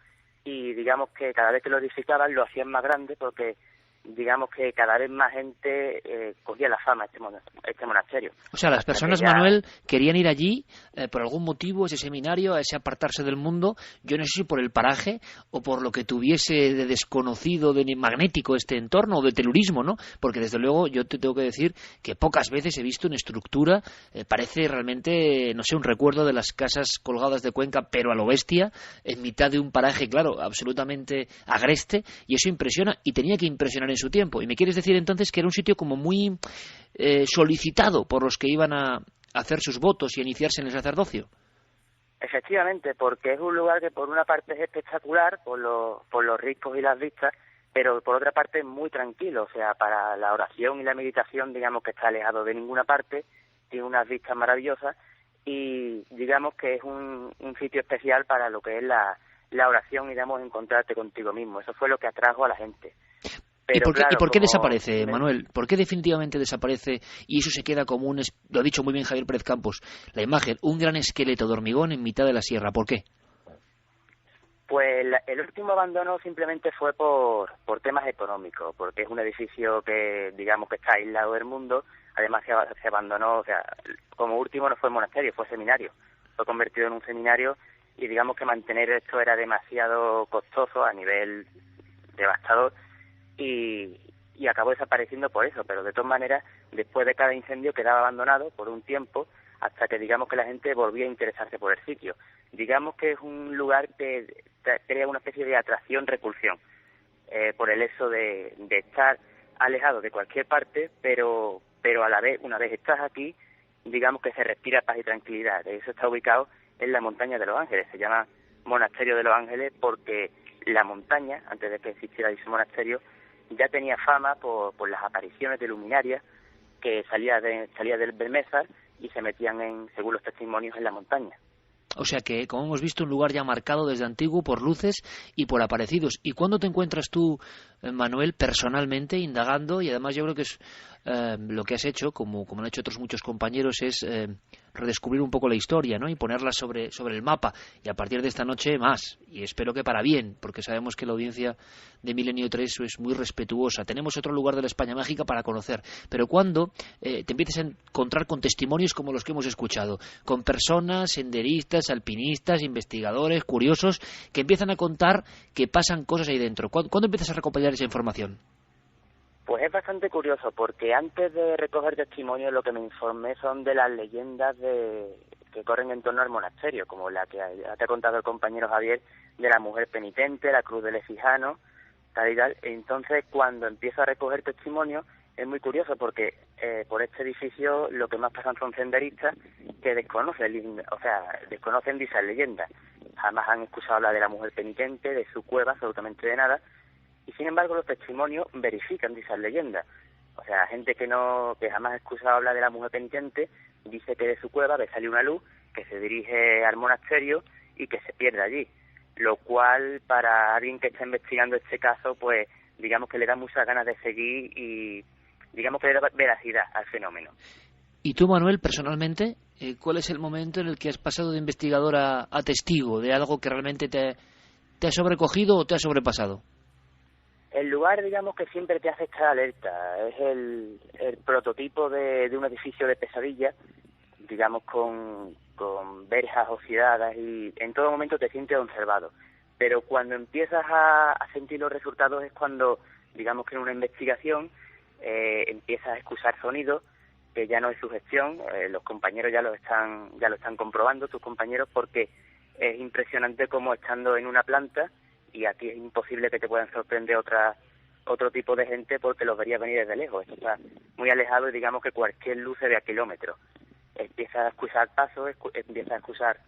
y digamos que cada vez que lo edificaban lo hacían más grande, porque digamos que cada vez más gente cogía la fama este monasterio. O sea, las personas, Manuel, querían ir allí por algún motivo, ese seminario, a ese apartarse del mundo, yo no sé si por el paraje o por lo que tuviese de desconocido, de magnético este entorno, o de telurismo, ¿no? Porque desde luego yo te tengo que decir que pocas veces he visto una estructura, parece realmente, no sé, un recuerdo de las casas colgadas de Cuenca, pero a lo bestia, en mitad de un paraje, claro, absolutamente agreste, y eso impresiona, y tenía que impresionar en su tiempo. ¿Y me quieres decir entonces que era un sitio como muy solicitado por los que iban a hacer sus votos y a iniciarse en el sacerdocio? Efectivamente, porque es un lugar que por una parte es espectacular por los riscos y las vistas, pero por otra parte es muy tranquilo. O sea, para la oración y la meditación, digamos que está alejado de ninguna parte, tiene unas vistas maravillosas, y digamos que es un sitio especial para lo que es la oración y, digamos, encontrarte contigo mismo. Eso fue lo que atrajo a la gente. Pero, ¿Y por qué desaparece, Manuel? ¿Por qué definitivamente desaparece y eso se queda como lo ha dicho muy bien Javier Pérez Campos, la imagen, un gran esqueleto de hormigón en mitad de la sierra? ¿Por qué? Pues el último abandono simplemente fue por temas económicos, porque es un edificio que, digamos, que está aislado del mundo. Además se abandonó, o sea, como último no fue monasterio, fue seminario. Fue convertido en un seminario y digamos que mantener esto era demasiado costoso a nivel devastador y acabó desapareciendo por eso, pero de todas maneras después de cada incendio quedaba abandonado por un tiempo hasta que digamos que la gente volvía a interesarse por el sitio. Digamos que es un lugar que crea una especie de atracción-repulsión por el hecho de estar alejado de cualquier parte, pero a la vez, una vez estás aquí, digamos que se respira paz y tranquilidad. De eso está ubicado en la montaña de los Ángeles, se llama Monasterio de los Ángeles porque la montaña, antes de que existiera ese monasterio, ya tenía fama por las apariciones de luminarias que salía del Belmésar y se metían, según los testimonios, en la montaña. O sea que, como hemos visto, un lugar ya marcado desde antiguo por luces y por aparecidos. ¿Y cuándo te encuentras tú, Manuel, personalmente indagando? Y además yo creo que es lo que has hecho, como han hecho otros muchos compañeros, es redescubrir un poco la historia, ¿no? Y ponerla sobre el mapa. Y a partir de esta noche más. Y espero que para bien, porque sabemos que la audiencia de Milenio 3 es muy respetuosa. Tenemos otro lugar de la España mágica para conocer. Pero cuando te empieces a encontrar con testimonios como los que hemos escuchado, con personas, senderistas, alpinistas, investigadores, curiosos, que empiezan a contar que pasan cosas ahí dentro. ¿Cuándo empiezas a recopilar esa información? Pues es bastante curioso, porque antes de recoger testimonios lo que me informé son de las leyendas que corren en torno al monasterio, como la que te ha contado el compañero Javier, de la mujer penitente, la cruz del Efijano, tal y tal. Entonces, cuando empiezo a recoger testimonios, es muy curioso, porque por este edificio lo que más pasan son senderistas que desconocen dichas leyendas. Jamás han escuchado hablar de la mujer penitente, de su cueva, absolutamente de nada. Y sin embargo los testimonios verifican dichas leyendas. O sea, la gente que jamás ha escuchado hablar de la mujer penitente dice que de su cueva ve salir una luz que se dirige al monasterio y que se pierde allí. Lo cual, para alguien que está investigando este caso, pues digamos que le da muchas ganas de seguir y digamos que le da veracidad al fenómeno. ¿Y tú, Manuel, personalmente, cuál es el momento en el que has pasado de investigador a testigo de algo que realmente te ha sobrecogido o te ha sobrepasado? El lugar, digamos, que siempre te hace estar alerta. Es el prototipo de un edificio de pesadilla, digamos, con verjas oxidadas, y en todo momento te sientes observado. Pero cuando empiezas a sentir los resultados es cuando, digamos que en una investigación, empiezas a escuchar sonidos que ya no es sugestión. Los compañeros ya lo están comprobando, tus compañeros, porque es impresionante cómo estando en una planta, y aquí es imposible que te puedan sorprender otro tipo de gente porque los verías venir desde lejos. Esto está muy alejado y digamos que cualquier luz se ve a kilómetros. Empiezas a escuchar pasos, empiezas a escuchar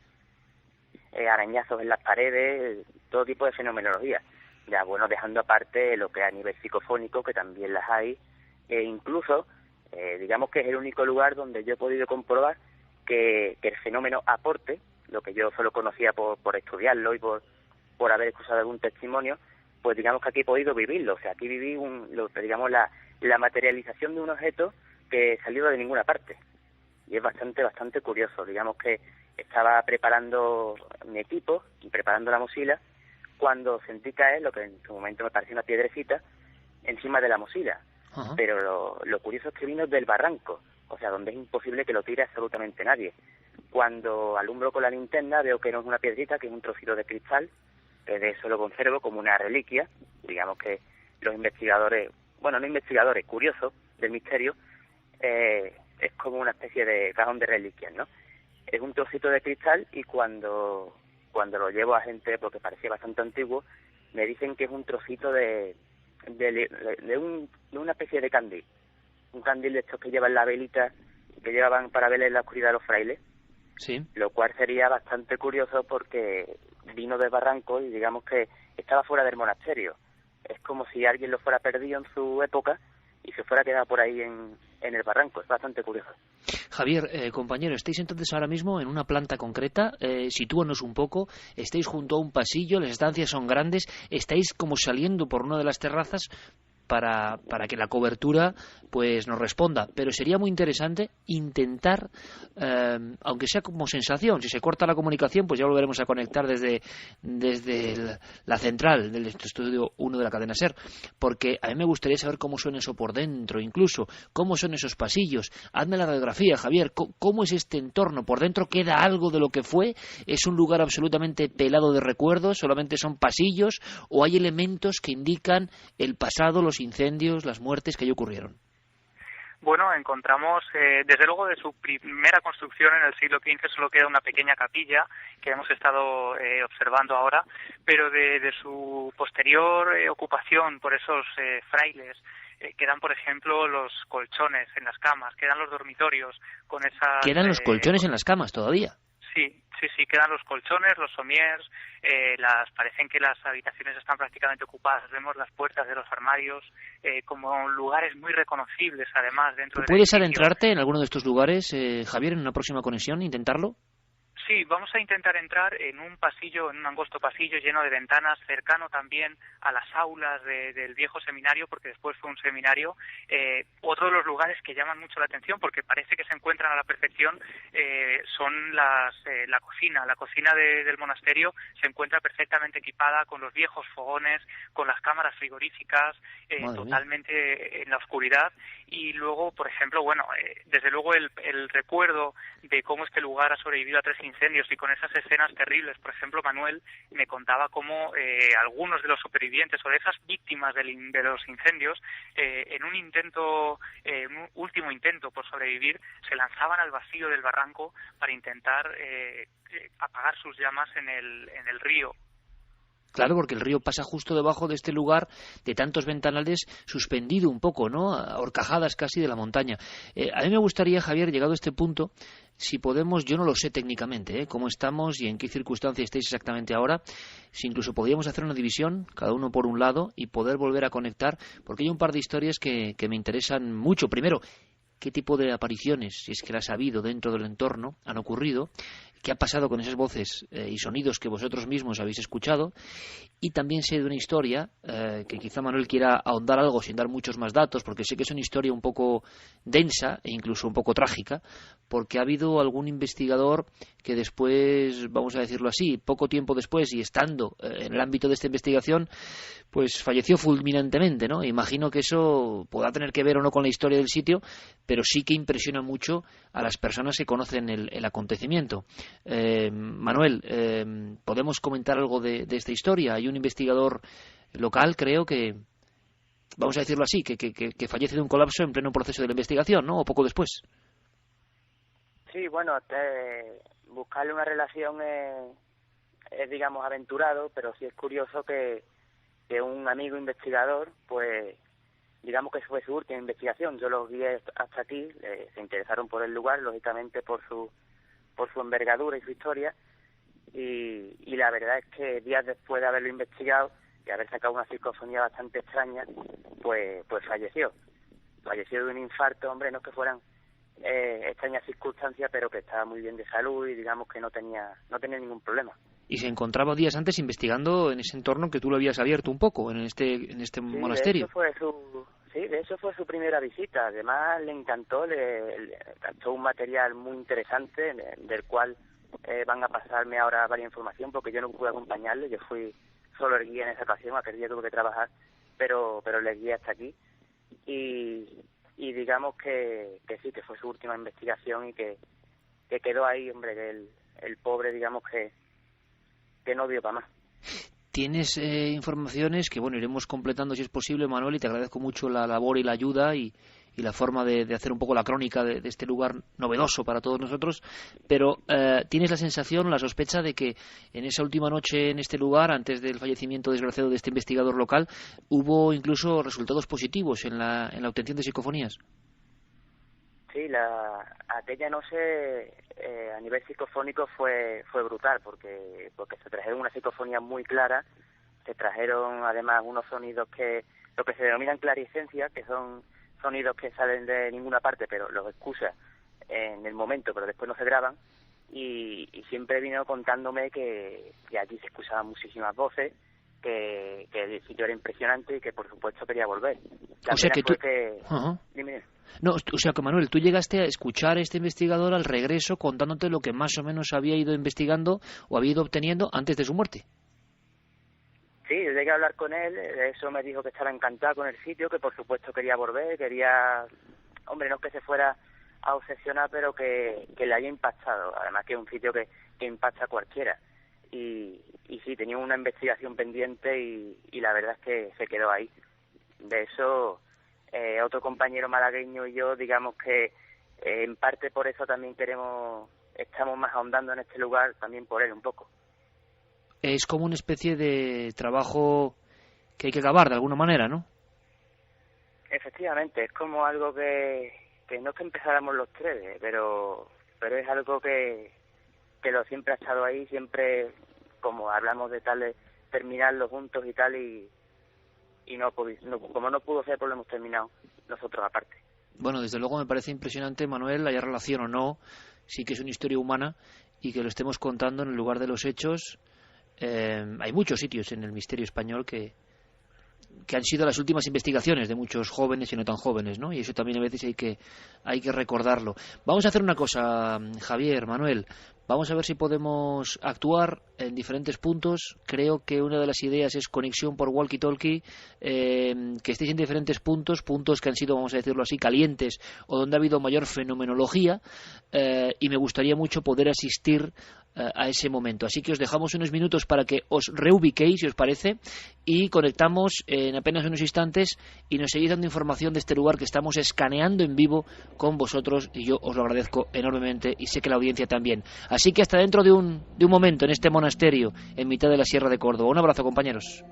arañazos en las paredes, todo tipo de fenomenología. Ya, bueno, dejando aparte lo que a nivel psicofónico, que también las hay, e incluso, digamos que es el único lugar donde yo he podido comprobar que el fenómeno aporte, lo que yo solo conocía por estudiarlo y por haber escuchado algún testimonio, pues digamos que aquí he podido vivirlo. O sea, aquí viví la materialización de un objeto que salió de ninguna parte. Y es bastante curioso. Digamos que estaba preparando mi equipo y preparando la mochila cuando sentí caer lo que en su momento me pareció una piedrecita encima de la mochila. Uh-huh. Pero lo curioso es que vino del barranco, o sea, donde es imposible que lo tire absolutamente nadie. Cuando alumbro con la linterna veo que no es una piedrita, que es un trocito de cristal, que de eso lo conservo como una reliquia. Digamos que los investigadores, bueno, no investigadores, curiosos del misterio, es como una especie de cajón de reliquias, ¿no? Es un trocito de cristal y cuando lo llevo a gente, porque parecía bastante antiguo, me dicen que es un trocito de una especie de candil. Un candil de estos que llevan la velita, que llevaban para ver en la oscuridad los frailes. Sí. Lo cual sería bastante curioso porque vino del barranco y digamos que estaba fuera del monasterio. Es como si alguien lo fuera perdido en su época y se fuera quedado por ahí en el barranco. Es bastante curioso. Javier, compañero, estáis entonces ahora mismo en una planta concreta. Sitúanos un poco. Estáis junto a un pasillo, las estancias son grandes, estáis como saliendo por una de las terrazas. para que la cobertura pues nos responda, pero sería muy interesante intentar, aunque sea como sensación, si se corta la comunicación pues ya volveremos a conectar desde la central del estudio 1 de la cadena SER, porque a mí me gustaría saber cómo suena eso por dentro, incluso cómo son esos pasillos. Hazme la radiografía, Javier, cómo es este entorno, por dentro queda algo de lo que fue, es un lugar absolutamente pelado de recuerdos, solamente son pasillos o hay elementos que indican el pasado, los incendios, las muertes que allí ocurrieron. Bueno, encontramos, desde luego de su primera construcción en el siglo XV solo queda una pequeña capilla que hemos estado observando ahora, pero de su posterior ocupación por esos frailes, quedan, por ejemplo, los colchones en las camas, quedan los dormitorios con esas... ¿Quedan los colchones en las camas todavía? Sí, quedan los colchones, los somiers, parecen que las habitaciones están prácticamente ocupadas, vemos las puertas de los armarios como lugares muy reconocibles, además, dentro del ¿Puedes edificio. adentrarte en alguno de estos lugares, Javier, en una próxima conexión, intentarlo? Sí, vamos a intentar entrar en un pasillo, en un angosto pasillo lleno de ventanas, cercano también a las aulas del viejo seminario, porque después fue un seminario. Otro de los lugares que llaman mucho la atención, porque parece que se encuentran a la perfección, son la cocina. La cocina del monasterio se encuentra perfectamente equipada con los viejos fogones, con las cámaras frigoríficas, totalmente en la oscuridad. Y luego, por ejemplo, desde luego el recuerdo de cómo este lugar ha sobrevivido a 3 incendios y con esas escenas terribles. Por ejemplo, Manuel me contaba cómo algunos de los supervivientes o de esas víctimas de los incendios, en un último intento por sobrevivir, se lanzaban al vacío del barranco para intentar apagar sus llamas en el río. Claro, porque el río pasa justo debajo de este lugar de tantos ventanales, suspendido un poco, ¿no? A horcajadas casi de la montaña. A mí me gustaría, Javier, llegado a este punto, si podemos, yo no lo sé técnicamente, cómo estamos y en qué circunstancias estáis exactamente ahora, si incluso podríamos hacer una división, cada uno por un lado, y poder volver a conectar, porque hay un par de historias que me interesan mucho. Primero, qué tipo de apariciones, si es que las ha habido dentro del entorno, han ocurrido, qué ha pasado con esas voces y sonidos que vosotros mismos habéis escuchado, y también sé de una historia que quizá Manuel quiera ahondar algo sin dar muchos más datos, porque sé que es una historia un poco densa e incluso un poco trágica, porque ha habido algún investigador que después, vamos a decirlo así, poco tiempo después y estando en el ámbito de esta investigación, pues falleció fulminantemente, ¿no? Imagino que eso podrá tener que ver o no con la historia del sitio, pero sí que impresiona mucho a las personas que conocen el acontecimiento. Manuel, ¿podemos comentar algo de esta historia? Hay un investigador local, creo que, vamos a decirlo así, que fallece de un colapso en pleno proceso de la investigación, ¿no? O poco después. Sí, buscarle una relación es, digamos, aventurado, pero sí es curioso que un amigo investigador, pues, digamos que fue su última investigación. Yo los guié hasta aquí, se interesaron por el lugar, lógicamente por su envergadura y su historia, y la verdad es que días después de haberlo investigado y haber sacado una psicofonía bastante extraña, pues falleció de un infarto. Hombre, no es que fueran extrañas circunstancias, pero que estaba muy bien de salud y digamos que no tenía ningún problema. Y se encontraba días antes investigando en ese entorno que tú lo habías abierto un poco, en este monasterio. De eso fue su primera visita. Además le encantó, le captó un material muy interesante del cual van a pasarme ahora varias información, porque yo no pude acompañarle, yo fui solo el guía en esa ocasión, aquel día tuve que trabajar, pero le guié hasta aquí y digamos que sí, que fue su última investigación y que quedó ahí, hombre, que el pobre, digamos que no dio para más. Tienes informaciones que, iremos completando si es posible, Manuel, y te agradezco mucho la labor y la ayuda y la forma de hacer un poco la crónica de este lugar novedoso para todos nosotros, pero ¿tienes la sensación, la sospecha de que en esa última noche en este lugar, antes del fallecimiento desgraciado de este investigador local, hubo incluso resultados positivos en la obtención de psicofonías? Sí, aquella noche a nivel psicofónico fue brutal, porque se trajeron una psicofonía muy clara, se trajeron además unos sonidos lo que se denominan claricencia, que son sonidos que salen de ninguna parte, pero los escuchas en el momento, pero después no se graban, y siempre vino contándome que allí se escuchaban muchísimas voces, que el sitio era impresionante y que por supuesto quería volver. O sea que tú... Dime. No, o sea que Manuel, tú llegaste a escuchar a este investigador al regreso contándote lo que más o menos había ido investigando o había ido obteniendo antes de su muerte. Sí, yo llegué a hablar con él, eso me dijo que estaba encantado con el sitio, que por supuesto quería volver, hombre, no es que se fuera a obsesionar, pero que le haya impactado, además que es un sitio que impacta a cualquiera. Y sí, tenía una investigación pendiente y la verdad es que se quedó ahí. De eso, otro compañero malagueño y yo, digamos que en parte por eso también estamos más ahondando en este lugar, también por él un poco. Es como una especie de trabajo que hay que acabar de alguna manera, ¿no? Efectivamente, es como algo que no es que empezáramos los tres, pero es algo que lo siempre ha estado ahí, siempre como hablamos de tal de terminarlo juntos y tal, y como no pudo ser, pues lo hemos terminado nosotros aparte. Bueno, desde luego me parece impresionante, Manuel, haya relación o no, sí que es una historia humana y que lo estemos contando en el lugar de los hechos. Hay muchos sitios en el misterio español que han sido las últimas investigaciones de muchos jóvenes y no tan jóvenes, ¿no? Y eso también a veces hay que recordarlo. Vamos a hacer una cosa, Javier, Manuel. Vamos a ver si podemos actuar en diferentes puntos. Creo que una de las ideas es conexión por walkie-talkie, que estéis en diferentes puntos que han sido, vamos a decirlo así, calientes o donde ha habido mayor fenomenología, y me gustaría mucho poder asistir a ese momento. Así que os dejamos unos minutos para que os reubiquéis, si os parece, y conectamos en apenas unos instantes y nos seguís dando información de este lugar que estamos escaneando en vivo con vosotros, y yo os lo agradezco enormemente y sé que la audiencia también. Así que hasta dentro de un momento en este monasterio en mitad de la Sierra de Córdoba. Un abrazo, compañeros.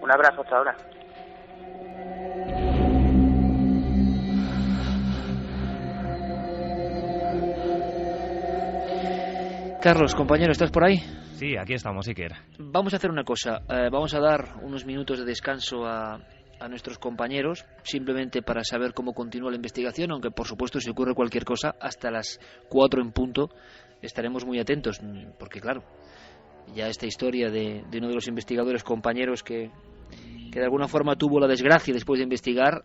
Un abrazo, hasta ahora. Carlos, compañero, ¿estás por ahí? Sí, aquí estamos, Iker. Vamos a hacer una cosa. Vamos a dar unos minutos de descanso a nuestros compañeros, simplemente para saber cómo continúa la investigación, aunque por supuesto si ocurre cualquier cosa, hasta las 4 en punto estaremos muy atentos, porque claro, ya esta historia de uno de los investigadores compañeros que de alguna forma tuvo la desgracia después de investigar,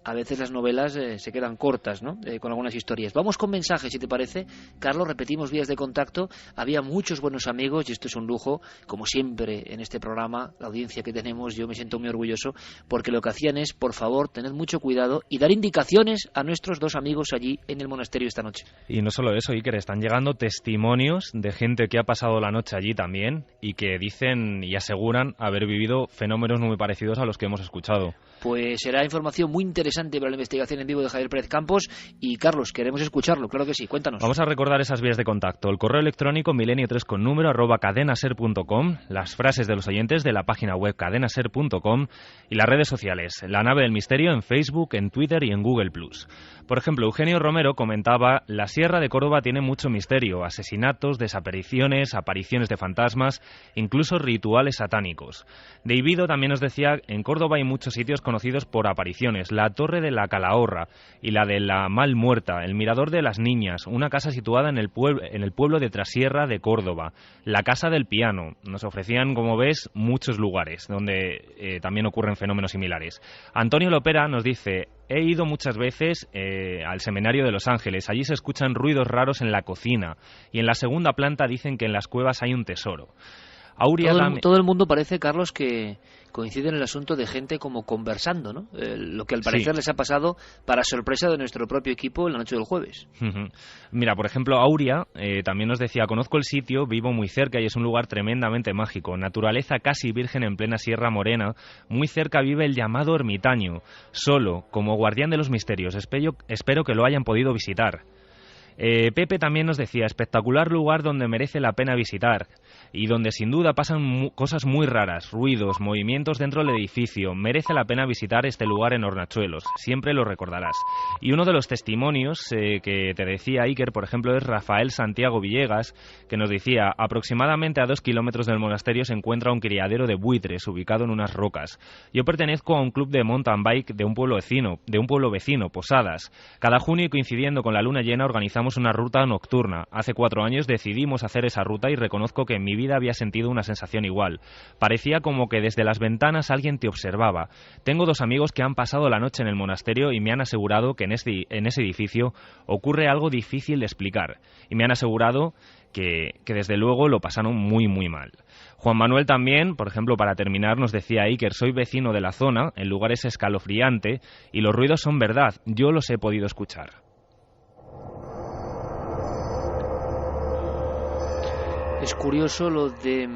a veces las novelas se quedan cortas, ¿no? Con algunas historias. Vamos con mensajes, si te parece. Carlos, repetimos vías de contacto. Había muchos buenos amigos y esto es un lujo, como siempre en este programa, la audiencia que tenemos, yo me siento muy orgulloso, porque lo que hacían es, por favor, tened mucho cuidado y dar indicaciones a nuestros dos amigos allí en el monasterio esta noche. Y no solo eso, Iker, están llegando testimonios de gente que ha pasado la noche allí también y que dicen y aseguran haber vivido fenómenos muy parecidos a los que hemos escuchado. Pues será información muy interesante para la investigación en vivo de Javier Pérez Campos. Y Carlos, queremos escucharlo, claro que sí, cuéntanos. Vamos a recordar esas vías de contacto: el correo electrónico milenio3@cadenaser.com, las frases de los oyentes de la página web cadenaser.com y las redes sociales, La Nave del Misterio en Facebook, en Twitter y en Google+. Por ejemplo, Eugenio Romero comentaba: la Sierra de Córdoba tiene mucho misterio, asesinatos, desapariciones, apariciones de fantasmas, incluso rituales satánicos. Davido también nos decía: en Córdoba hay muchos sitios conocidos por apariciones, la Torre de la Calahorra y la de la Mal Muerta, el Mirador de las Niñas, una casa situada en el pueblo de Trasierra de Córdoba, la Casa del Piano. Nos ofrecían, como ves, muchos lugares donde también ocurren fenómenos similares. Antonio Lopera nos dice: he ido muchas veces al Seminario de Los Ángeles. Allí se escuchan ruidos raros en la cocina y en la segunda planta dicen que en las cuevas hay un tesoro. Todo el mundo parece, Carlos, que coincide en el asunto de gente como conversando, ¿no? Lo que al parecer les ha pasado para sorpresa de nuestro propio equipo en la noche del jueves. Mira, por ejemplo, Aurea también nos decía: conozco el sitio, vivo muy cerca y es un lugar tremendamente mágico. Naturaleza casi virgen en plena Sierra Morena. Muy cerca vive el llamado ermitaño, solo, como guardián de los misterios. Espero que lo hayan podido visitar. Pepe también nos decía: espectacular lugar donde merece la pena visitar y donde sin duda pasan cosas muy raras, ruidos, movimientos dentro del edificio. Merece la pena visitar este lugar en Hornachuelos, siempre lo recordarás. Y uno de los testimonios que te decía Iker, por ejemplo, es Rafael Santiago Villegas, que nos decía: aproximadamente a 2 kilómetros del monasterio se encuentra un criadero de buitres ubicado en unas rocas. Yo pertenezco a un club de mountain bike de un pueblo vecino, Posadas. Cada junio, coincidiendo con la luna llena, organizamos realizamos una ruta nocturna. Hace 4 años decidimos hacer esa ruta y reconozco que en mi vida había sentido una sensación igual. Parecía como que desde las ventanas alguien te observaba. Tengo 2 amigos que han pasado la noche en el monasterio y me han asegurado que en ese edificio ocurre algo difícil de explicar. Y me han asegurado que desde luego lo pasaron muy muy mal. Juan Manuel también, por ejemplo, para terminar, nos decía Iker: soy vecino de la zona, el lugar es escalofriante y los ruidos son verdad, yo los he podido escuchar. Es curioso lo de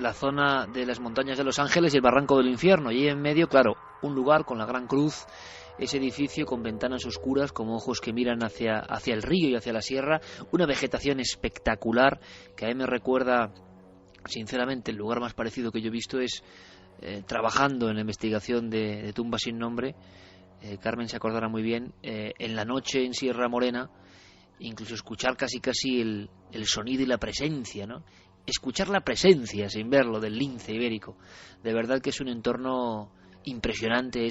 la zona de las montañas de Los Ángeles y el Barranco del Infierno, y ahí en medio, claro, un lugar con la Gran Cruz, ese edificio con ventanas oscuras como ojos que miran hacia el río y hacia la sierra, una vegetación espectacular que a mí me recuerda, sinceramente, el lugar más parecido que yo he visto es trabajando en la investigación de Tumba sin nombre. Carmen se acordará muy bien, en la noche en Sierra Morena, incluso escuchar casi el sonido y la presencia, ¿no? Escuchar la presencia sin verlo del lince ibérico. De verdad que es un entorno impresionante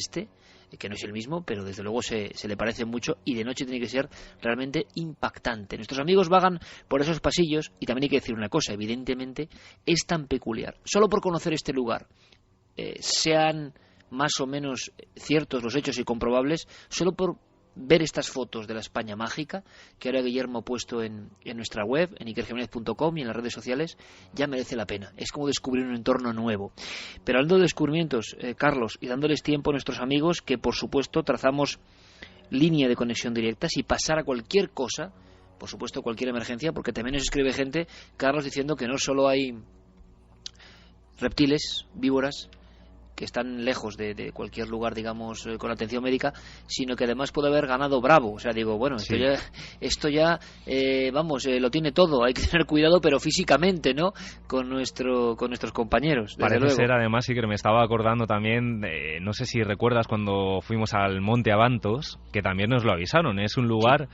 que no es el mismo, pero desde luego se le parece mucho, y de noche tiene que ser realmente impactante. Nuestros amigos vagan por esos pasillos, y también hay que decir una cosa: evidentemente es tan peculiar. Solo por conocer este lugar, sean más o menos ciertos los hechos y comprobables, solo por ver estas fotos de la España mágica que ahora Guillermo ha puesto en nuestra web, en ikerjimenez.com y en las redes sociales, ya merece la pena. Es como descubrir un entorno nuevo. Pero hablando de descubrimientos, Carlos, y dándoles tiempo a nuestros amigos, que por supuesto trazamos línea de conexión directa, si pasara cualquier cosa, por supuesto cualquier emergencia, porque también nos escribe gente, Carlos, diciendo que no solo hay reptiles, víboras, que están lejos de cualquier lugar, digamos, con atención médica, sino que además puede haber ganado bravo. O sea, digo, bueno, sí, esto ya lo tiene todo. Hay que tener cuidado, pero físicamente, ¿no?, con nuestros compañeros. Desde Parece luego. ser, además, sí, que me estaba acordando también, no sé si recuerdas cuando fuimos al Monte Abantos, que también nos lo avisaron. Es un lugar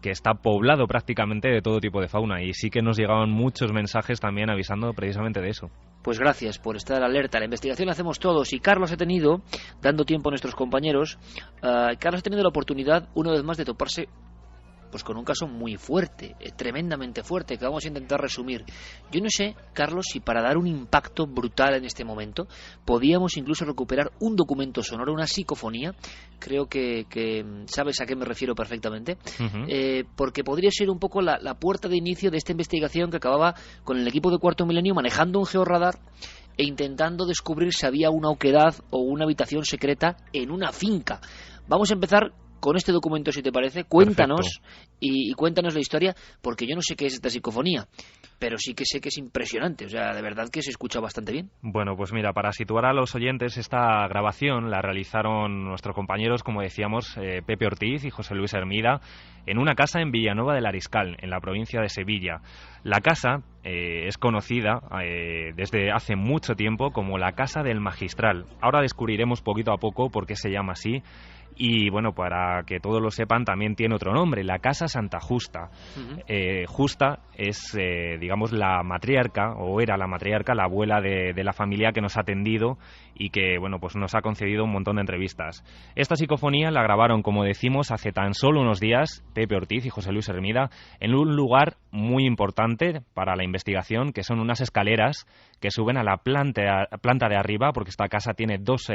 que está poblado prácticamente de todo tipo de fauna, y sí que nos llegaban muchos mensajes también avisando precisamente de eso. Pues gracias por estar alerta. La investigación la hacemos todos, y Carlos ha tenido, dando tiempo a nuestros compañeros, Carlos ha tenido la oportunidad una vez más de toparse pues con un caso muy fuerte, tremendamente fuerte, que vamos a intentar resumir. Yo no sé, Carlos, si para dar un impacto brutal en este momento podíamos incluso recuperar un documento sonoro, una psicofonía. Creo que sabes a qué me refiero perfectamente. Porque podría ser un poco la puerta de inicio de esta investigación que acababa con el equipo de Cuarto Milenio manejando un georradar e intentando descubrir si había una oquedad o una habitación secreta en una finca. Vamos a empezar con este documento, si te parece. Cuéntanos y cuéntanos la historia, porque yo no sé qué es esta psicofonía, pero sí que sé que es impresionante. O sea, de verdad que se escucha bastante bien. Bueno, pues mira, para situar a los oyentes, esta grabación la realizaron nuestros compañeros, como decíamos, Pepe Ortiz y José Luis Hermida, en una casa en Villanueva del Ariscal, en la provincia de Sevilla. La casa es conocida desde hace mucho tiempo como la Casa del Magistral. Ahora descubriremos poquito a poco por qué se llama así. Y bueno, para que todos lo sepan, también tiene otro nombre, la Casa Santa Justa. Justa es, digamos, la matriarca, o era la matriarca, la abuela de la familia que nos ha atendido y que, bueno, pues nos ha concedido un montón de entrevistas. Esta psicofonía la grabaron, como decimos, hace tan solo unos días, Pepe Ortiz y José Luis Hermida, en un lugar muy importante para la investigación, que son unas escaleras que suben a la planta de arriba, porque esta casa tiene dos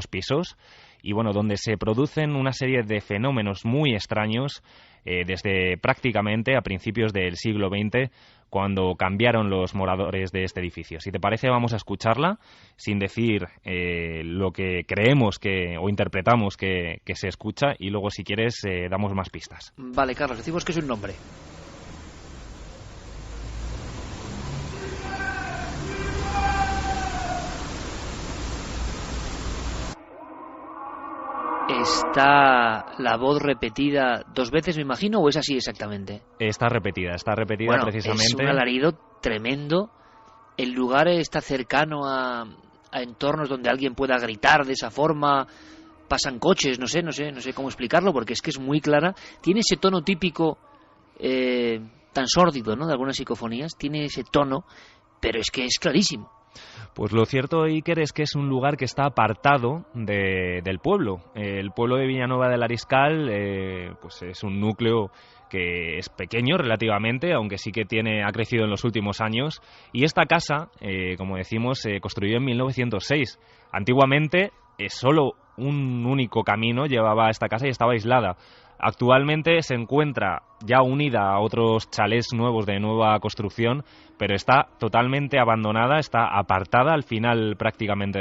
pisos, y bueno, donde se producen una serie de fenómenos muy extraños desde prácticamente a principios del siglo XX, cuando cambiaron los moradores de este edificio. Si te parece, vamos a escucharla sin decir lo que creemos o interpretamos que se escucha, y luego, si quieres, damos más pistas. Vale, Carlos, decimos que es un nombre. ¿Está la voz repetida 2 veces, me imagino, o es así exactamente? Está repetida bueno, precisamente. Es un alarido tremendo. ¿El lugar está cercano a entornos donde alguien pueda gritar de esa forma? ¿Pasan coches? No sé cómo explicarlo, porque es que es muy clara. Tiene ese tono típico tan sórdido, ¿no?, de algunas psicofonías. Tiene ese tono, pero es que es clarísimo. Pues lo cierto, Iker, es que es un lugar que está apartado del pueblo. El pueblo de Villanueva del Ariscal pues es un núcleo que es pequeño relativamente, aunque sí que ha crecido en los últimos años. Y esta casa, como decimos, se construyó en 1906. Antiguamente, solo un único camino llevaba a esta casa y estaba aislada. Actualmente se encuentra ya unida a otros chalés nuevos de nueva construcción, pero está totalmente abandonada, está apartada al final prácticamente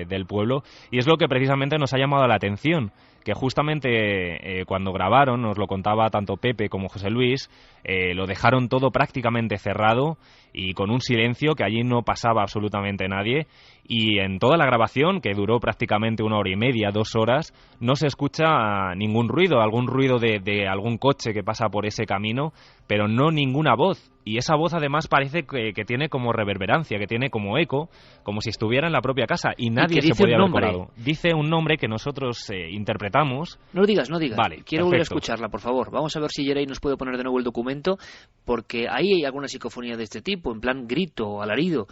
del pueblo, y es lo que precisamente nos ha llamado la atención, que justamente cuando grabaron, nos lo contaba tanto Pepe como José Luis, lo dejaron todo prácticamente cerrado y con un silencio que allí no pasaba absolutamente nadie, y en toda la grabación, que duró prácticamente 1 hora y media, 2 horas, no se escucha ningún ruido, algún ruido de algún coche que pasa por ese camino, pero no ninguna voz. Y esa voz además parece que tiene como reverberancia, que tiene como eco, como si estuviera en la propia casa, y nadie se podía haber colado. Dice un nombre que nosotros interpretamos. No digas. Vale, quiero volver a escucharla, por favor. Vamos a ver si Yeray nos puede poner de nuevo el documento, porque ahí hay alguna psicofonía de este tipo, en plan grito o alarido.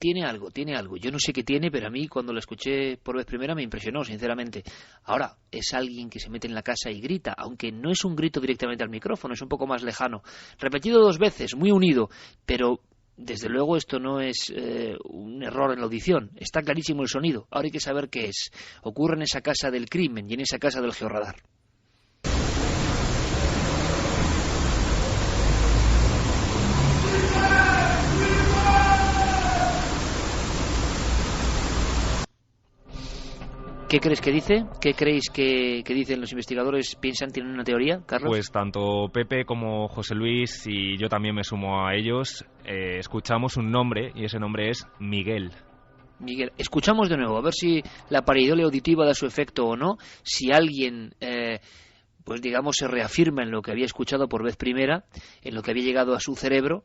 Tiene algo. Yo no sé qué tiene, pero a mí cuando lo escuché por vez primera me impresionó, sinceramente. Ahora, es alguien que se mete en la casa y grita, aunque no es un grito directamente al micrófono, es un poco más lejano. Repetido 2 veces, muy unido, pero desde luego esto no es un error en la audición. Está clarísimo el sonido. Ahora hay que saber qué es. Ocurre en esa casa del crimen y en esa casa del georradar. ¿Qué crees que dice? ¿Qué creéis que dicen los investigadores? ¿Piensan, tienen una teoría, Carlos? Pues tanto Pepe como José Luis, y yo también me sumo a ellos, escuchamos un nombre, y ese nombre es Miguel. Miguel, escuchamos de nuevo, a ver si la pareidolia auditiva da su efecto o no, si alguien, pues digamos, se reafirma en lo que había escuchado por vez primera, en lo que había llegado a su cerebro,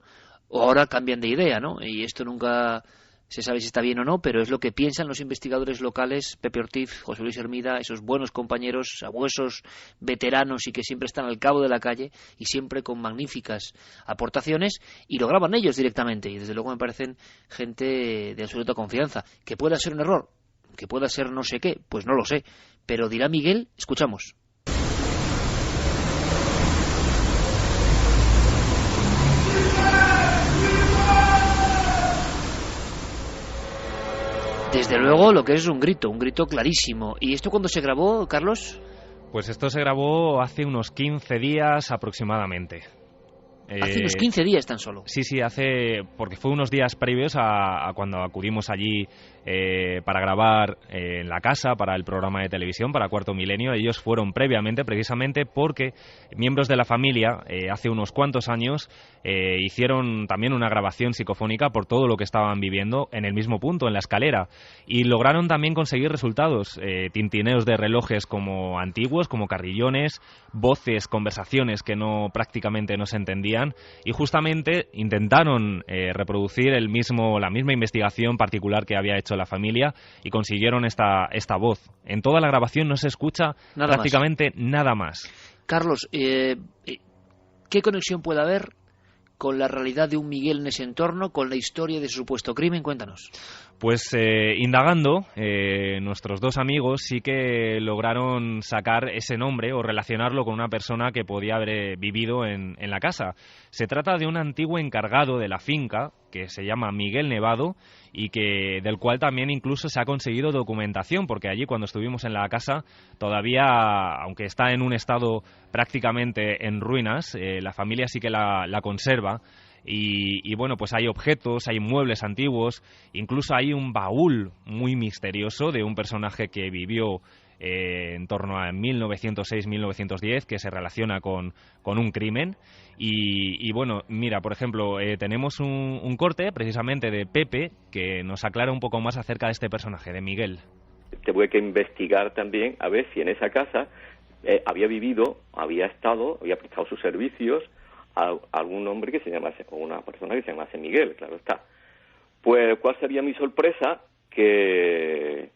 o ahora cambian de idea, ¿no? Y esto nunca se sabe si está bien o no, pero es lo que piensan los investigadores locales, Pepe Ortiz, José Luis Hermida, esos buenos compañeros, sabuesos, veteranos y que siempre están al cabo de la calle y siempre con magníficas aportaciones, y lo graban ellos directamente, y desde luego me parecen gente de absoluta confianza. Que pueda ser un error, que pueda ser no sé qué, pues no lo sé, pero dirá Miguel. Escuchamos. Desde luego lo que es un grito clarísimo. ¿Y esto cuándo se grabó, Carlos? Pues esto se grabó hace unos 15 días aproximadamente. Hace unos 15 días tan solo. Sí, porque fue unos días previos a cuando acudimos allí para grabar en la casa, para el programa de televisión, para Cuarto Milenio. Ellos fueron previamente, precisamente porque miembros de la familia, hace unos cuantos años, hicieron también una grabación psicofónica por todo lo que estaban viviendo en el mismo punto, en la escalera, y lograron también conseguir resultados, tintineos de relojes como antiguos, como carrillones, voces, conversaciones que prácticamente no se entendían, y justamente intentaron reproducir la misma investigación particular que había hecho la familia, y consiguieron esta voz. En toda la grabación no se escucha prácticamente nada más. Carlos, ¿qué conexión puede haber con la realidad de un Miguel en ese entorno, con la historia de su supuesto crimen? Cuéntanos. Pues indagando, nuestros 2 amigos sí que lograron sacar ese nombre o relacionarlo con una persona que podía haber vivido en la casa. Se trata de un antiguo encargado de la finca que se llama Miguel Nevado, y del cual también incluso se ha conseguido documentación, porque allí cuando estuvimos en la casa todavía, aunque está en un estado prácticamente en ruinas, la familia sí que la conserva. Y bueno, pues hay objetos, hay muebles antiguos, incluso hay un baúl muy misterioso de un personaje que vivió en torno a 1906-1910, que se relaciona con un crimen. Y bueno, mira, por ejemplo, tenemos un corte precisamente de Pepe que nos aclara un poco más acerca de este personaje, de Miguel. Tuve que investigar también a ver si en esa casa había vivido, había prestado sus servicios a algún hombre que se llamase, o una persona que se llamase Miguel, claro está. Pues, ¿cuál sería mi sorpresa? Que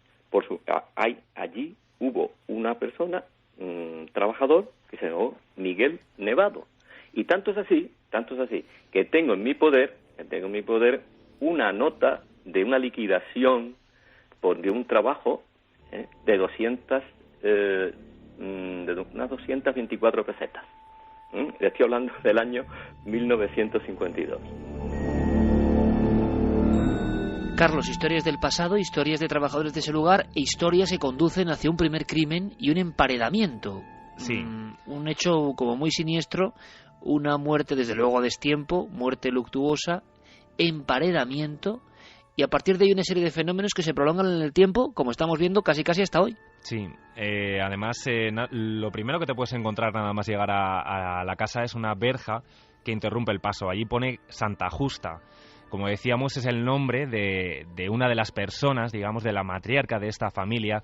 allí hubo una persona, trabajador, que se llamó Miguel Nevado. Y tanto es así, que tengo en mi poder una nota de una liquidación de un trabajo de unas 224 pesetas. Le estoy hablando del año 1952. Carlos, historias del pasado, historias de trabajadores de ese lugar e historias que conducen hacia un primer crimen y un emparedamiento. Sí. Un hecho como muy siniestro, una muerte desde luego a destiempo, muerte luctuosa, emparedamiento, y a partir de ahí una serie de fenómenos que se prolongan en el tiempo, como estamos viendo casi hasta hoy. Sí, además lo primero que te puedes encontrar nada más llegar a la casa es una verja que interrumpe el paso. Allí pone Santa Justa. Como decíamos, es el nombre de una de las personas, digamos, de la matriarca de esta familia,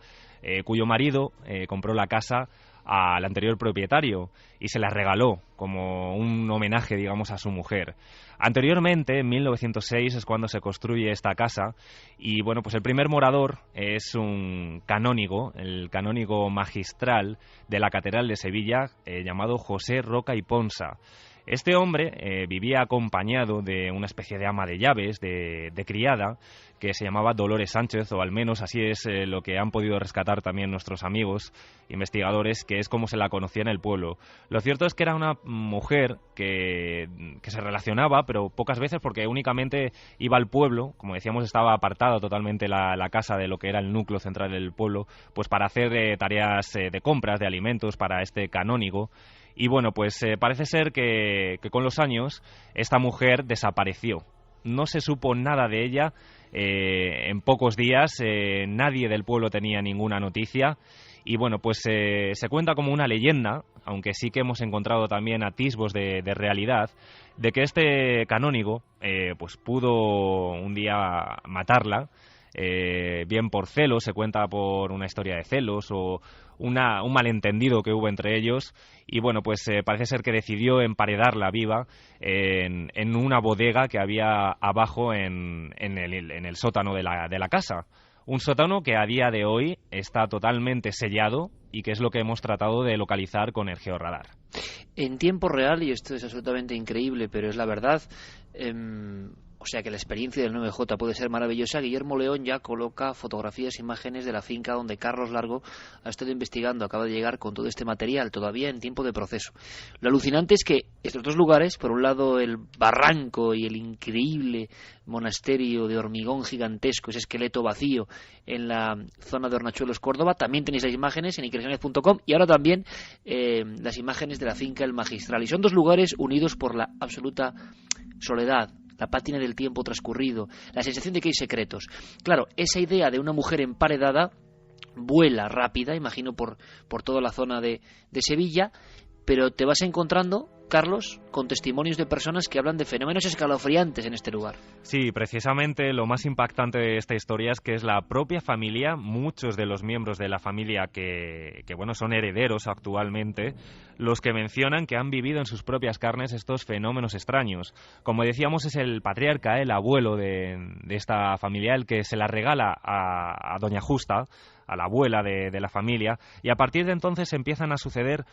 cuyo marido compró la casa al anterior propietario y se la regaló como un homenaje, digamos, a su mujer. Anteriormente, en 1906, es cuando se construye esta casa y, bueno, pues el primer morador es un canónigo, el canónigo magistral de la Catedral de Sevilla, llamado José Roca y Ponsa. Este hombre vivía acompañado de una especie de ama de llaves, de criada, que se llamaba Dolores Sánchez, o al menos así es lo que han podido rescatar también nuestros amigos investigadores, que es como se la conocía en el pueblo. Lo cierto es que era una mujer que se relacionaba, pero pocas veces, porque únicamente iba al pueblo, como decíamos, estaba apartada totalmente la casa de lo que era el núcleo central del pueblo, pues para hacer tareas de compras, de alimentos para este canónigo. Y bueno, pues parece ser que con los años esta mujer desapareció. No se supo nada de ella en pocos días, nadie del pueblo tenía ninguna noticia. Y bueno, pues se cuenta como una leyenda, aunque sí que hemos encontrado también atisbos de realidad, de que este canónigo pues pudo un día matarla, bien por celos, se cuenta por una historia de celos o un malentendido que hubo entre ellos, y bueno, pues parece ser que decidió emparedarla viva en una bodega que había abajo en el sótano de la casa. Un sótano que a día de hoy está totalmente sellado y que es lo que hemos tratado de localizar con el georradar. En tiempo real, y esto es absolutamente increíble, pero es la verdad, o sea que la experiencia del 9J puede ser maravillosa. Guillermo León ya coloca fotografías, imágenes de la finca donde Carlos Largo ha estado investigando, acaba de llegar con todo este material, todavía en tiempo de proceso. Lo alucinante es que estos dos lugares, por un lado el barranco y el increíble monasterio de hormigón gigantesco, ese esqueleto vacío en la zona de Hornachuelos, Córdoba, también tenéis las imágenes en increaciones.com, y ahora también las imágenes de la finca El Magistral. Y son dos lugares unidos por la absoluta soledad, la pátina del tiempo transcurrido, la sensación de que hay secretos. Claro, esa idea de una mujer emparedada vuela rápida, imagino, por toda la zona de Sevilla, pero te vas encontrando, Carlos, con testimonios de personas que hablan de fenómenos escalofriantes en este lugar. Sí, precisamente lo más impactante de esta historia es que es la propia familia, muchos de los miembros de la familia que bueno, son herederos actualmente, los que mencionan que han vivido en sus propias carnes estos fenómenos extraños. Como decíamos, es el patriarca, el abuelo de esta familia, el que se la regala a Doña Justa, a la abuela de la familia, y a partir de entonces empiezan a suceder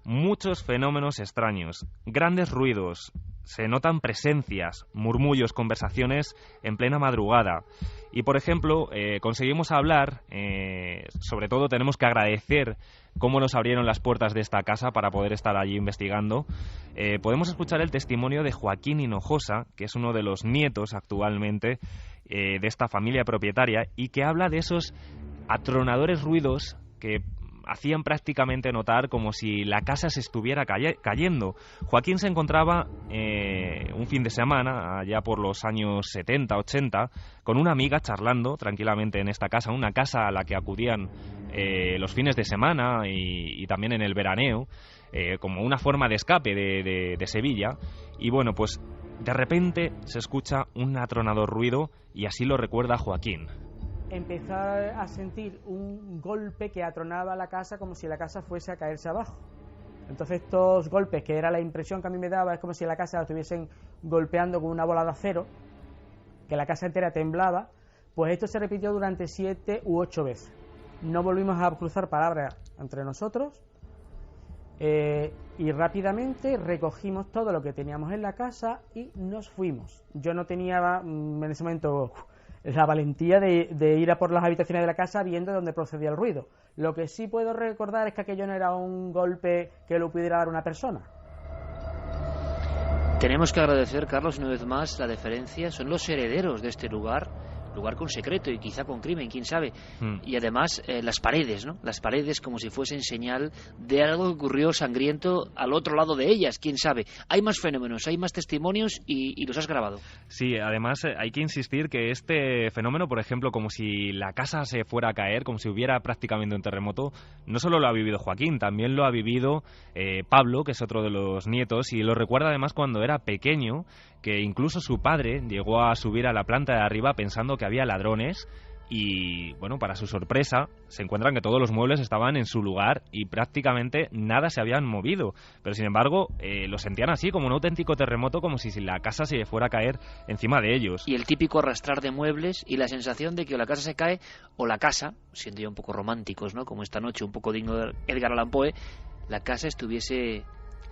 muchos fenómenos extraños, grandes ruidos, se notan presencias, murmullos, conversaciones en plena madrugada. Y por ejemplo, conseguimos hablar, sobre todo tenemos que agradecer cómo nos abrieron las puertas de esta casa para poder estar allí investigando. Podemos escuchar el testimonio de Joaquín Hinojosa, que es uno de los nietos actualmente de esta familia propietaria, y que habla de esos atronadores ruidos que hacían prácticamente notar como si la casa se estuviera cayendo. Joaquín se encontraba un fin de semana, allá por los años 70, 80, con una amiga charlando tranquilamente en esta casa, una casa a la que acudían los fines de semana y también en el veraneo, como una forma de escape de Sevilla. Y bueno, pues de repente se escucha un atronador ruido y así lo recuerda Joaquín. Empezó a sentir un golpe que atronaba la casa como si la casa fuese a caerse abajo. Entonces estos golpes, que era la impresión que a mí me daba, es como si la casa la estuviesen golpeando con una bola de acero, que la casa entera temblaba. Pues esto se repitió durante 7 u 8 veces. No volvimos a cruzar palabras entre nosotros Y rápidamente recogimos todo lo que teníamos en la casa y nos fuimos. Yo no tenía en ese momento la valentía de ir a por las habitaciones de la casa viendo dónde procedía el ruido. Lo que sí puedo recordar es que aquello no era un golpe que lo pudiera dar una persona. Tenemos que agradecer, Carlos, una vez más la deferencia. Son los herederos de este lugar con secreto y quizá con crimen, quién sabe. Y además las paredes, ¿no? Las paredes como si fuesen señal de algo que ocurrió sangriento al otro lado de ellas, quién sabe. Hay más fenómenos, hay más testimonios y los has grabado. Sí, además hay que insistir que este fenómeno, por ejemplo, como si la casa se fuera a caer, como si hubiera prácticamente un terremoto, no solo lo ha vivido Joaquín, también lo ha vivido Pablo, que es otro de los nietos, y lo recuerda además cuando era pequeño, que incluso su padre llegó a subir a la planta de arriba pensando que había ladrones y, bueno, para su sorpresa, se encuentran que todos los muebles estaban en su lugar y prácticamente nada se habían movido. Pero, sin embargo, lo sentían así, como un auténtico terremoto, como si la casa se fuera a caer encima de ellos. Y el típico arrastrar de muebles y la sensación de que o la casa se cae o la casa, siendo ya un poco románticos, ¿no?, como esta noche, un poco digno de Edgar Allan Poe, la casa estuviese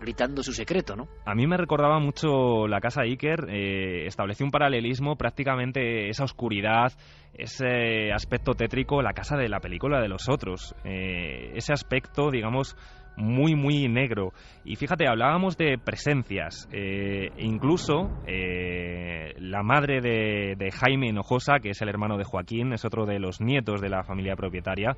gritando su secreto, ¿no? A mí me recordaba mucho la casa Iker, estableció un paralelismo, prácticamente esa oscuridad, ese aspecto tétrico, la casa de la película de Los Otros, ese aspecto, digamos, muy, muy negro. Y fíjate, hablábamos de presencias, incluso la madre de Jaime Hinojosa, que es el hermano de Joaquín, es otro de los nietos de la familia propietaria,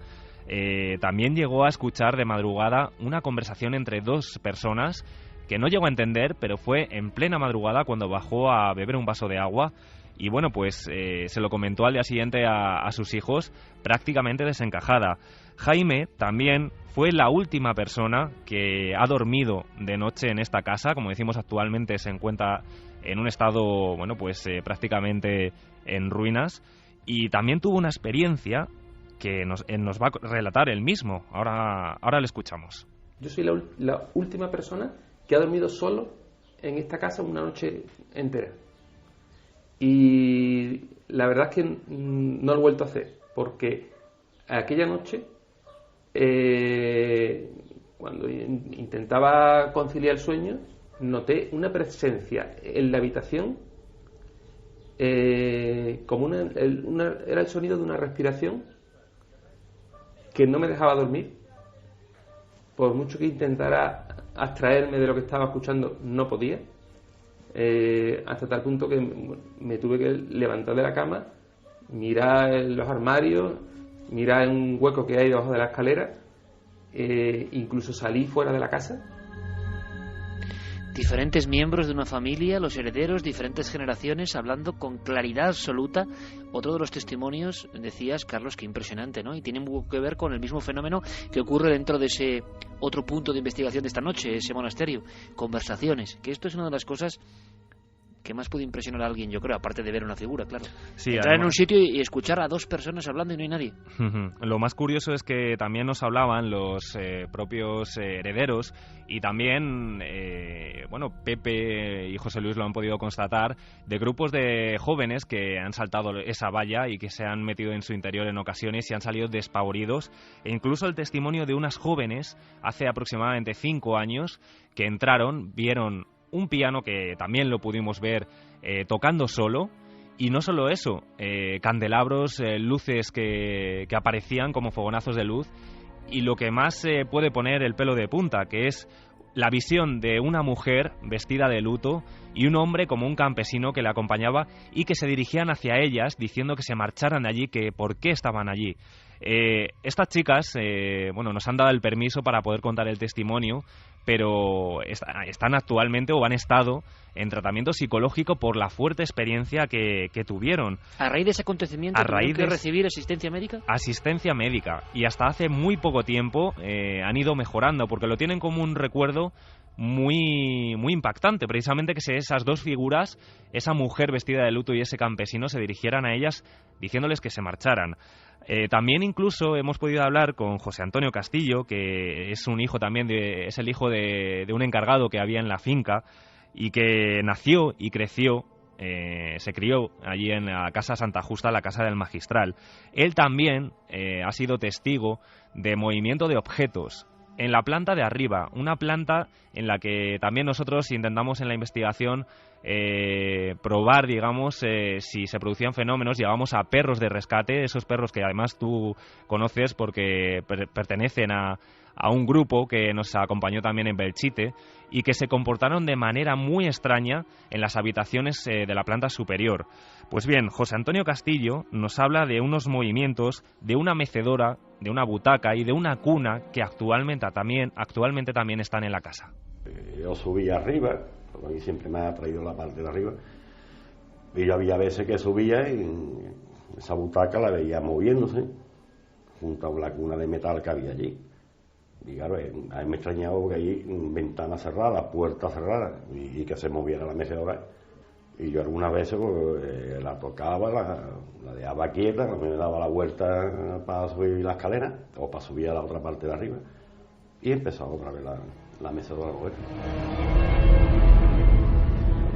también llegó a escuchar de madrugada una conversación entre dos personas que no llegó a entender, pero fue en plena madrugada cuando bajó a beber un vaso de agua y bueno, pues se lo comentó al día siguiente a sus hijos prácticamente desencajada. Jaime también fue la última persona que ha dormido de noche en esta casa, como decimos actualmente se encuentra en un estado, bueno, pues prácticamente en ruinas, y también tuvo una experiencia que nos va a relatar él mismo. Ahora le escuchamos. Yo soy la última persona que ha dormido solo en esta casa una noche entera. Y la verdad es que no lo he vuelto a hacer, porque aquella noche, cuando intentaba conciliar el sueño, noté una presencia en la habitación, como era el sonido de una respiración que no me dejaba dormir. Por mucho que intentara abstraerme de lo que estaba escuchando, no podía, hasta tal punto que me tuve que levantar de la cama, mirar en los armarios, mirar en un hueco que hay debajo de la escalera, incluso salí fuera de la casa. Diferentes miembros de una familia, los herederos, diferentes generaciones, hablando con claridad absoluta. Otro de los testimonios, decías, Carlos, que impresionante, ¿no? Y tiene mucho que ver con el mismo fenómeno que ocurre dentro de ese otro punto de investigación de esta noche, ese monasterio. Conversaciones, que esto es una de las cosas que más puede impresionar a alguien, yo creo, aparte de ver una figura, claro. Sí, entrar en un sitio y escuchar a dos personas hablando y no hay nadie. Lo más curioso es que también nos hablaban los propios herederos y también, bueno, Pepe y José Luis lo han podido constatar, de grupos de jóvenes que han saltado esa valla y que se han metido en su interior en ocasiones y han salido despavoridos, e incluso el testimonio de unas jóvenes hace aproximadamente 5 años que entraron, vieron un piano que también lo pudimos ver tocando solo, y no solo eso, candelabros, luces que aparecían como fogonazos de luz, y lo que más puede poner el pelo de punta, que es la visión de una mujer vestida de luto y un hombre como un campesino que la acompañaba y que se dirigían hacia ellas diciendo que se marcharan de allí, que por qué estaban allí. Estas chicas, bueno, nos han dado el permiso para poder contar el testimonio, pero están actualmente o han estado en tratamiento psicológico por la fuerte experiencia que tuvieron. ¿A raíz de ese acontecimiento tuvieron que recibir asistencia médica? Asistencia médica, y hasta hace muy poco tiempo han ido mejorando, porque lo tienen como un recuerdo muy, muy impactante, precisamente que esas dos figuras, esa mujer vestida de luto y ese campesino, se dirigieran a ellas diciéndoles que se marcharan. También incluso hemos podido hablar con José Antonio Castillo, que es un hijo también es el hijo de un encargado que había en la finca y que nació y creció, se crió allí en la Casa Santa Justa, la casa del magistral. Él también ha sido testigo de movimiento de objetos en la planta de arriba, una planta en la que también nosotros intentamos en la investigación probar, digamos, si se producían fenómenos. Llevamos a perros de rescate, esos perros que además tú conoces porque pertenecen a un grupo que nos acompañó también en Belchite y que se comportaron de manera muy extraña en las habitaciones de la planta superior. Pues bien, José Antonio Castillo nos habla de unos movimientos, de una mecedora, de una butaca y de una cuna que actualmente también están en la casa. Yo subía arriba, porque a mí siempre me ha traído la parte de arriba, y yo había veces que subía y esa butaca la veía moviéndose junto a la cuna de metal que había allí. Y claro, a mí me extrañaba porque allí ventanas cerradas, puertas cerradas, y que se moviera la mecedora. Y yo algunas veces pues, la tocaba, la dejaba quieta, me daba la vuelta para subir la escalera o para subir a la otra parte de arriba, y empezaba otra vez la mecedora a mover.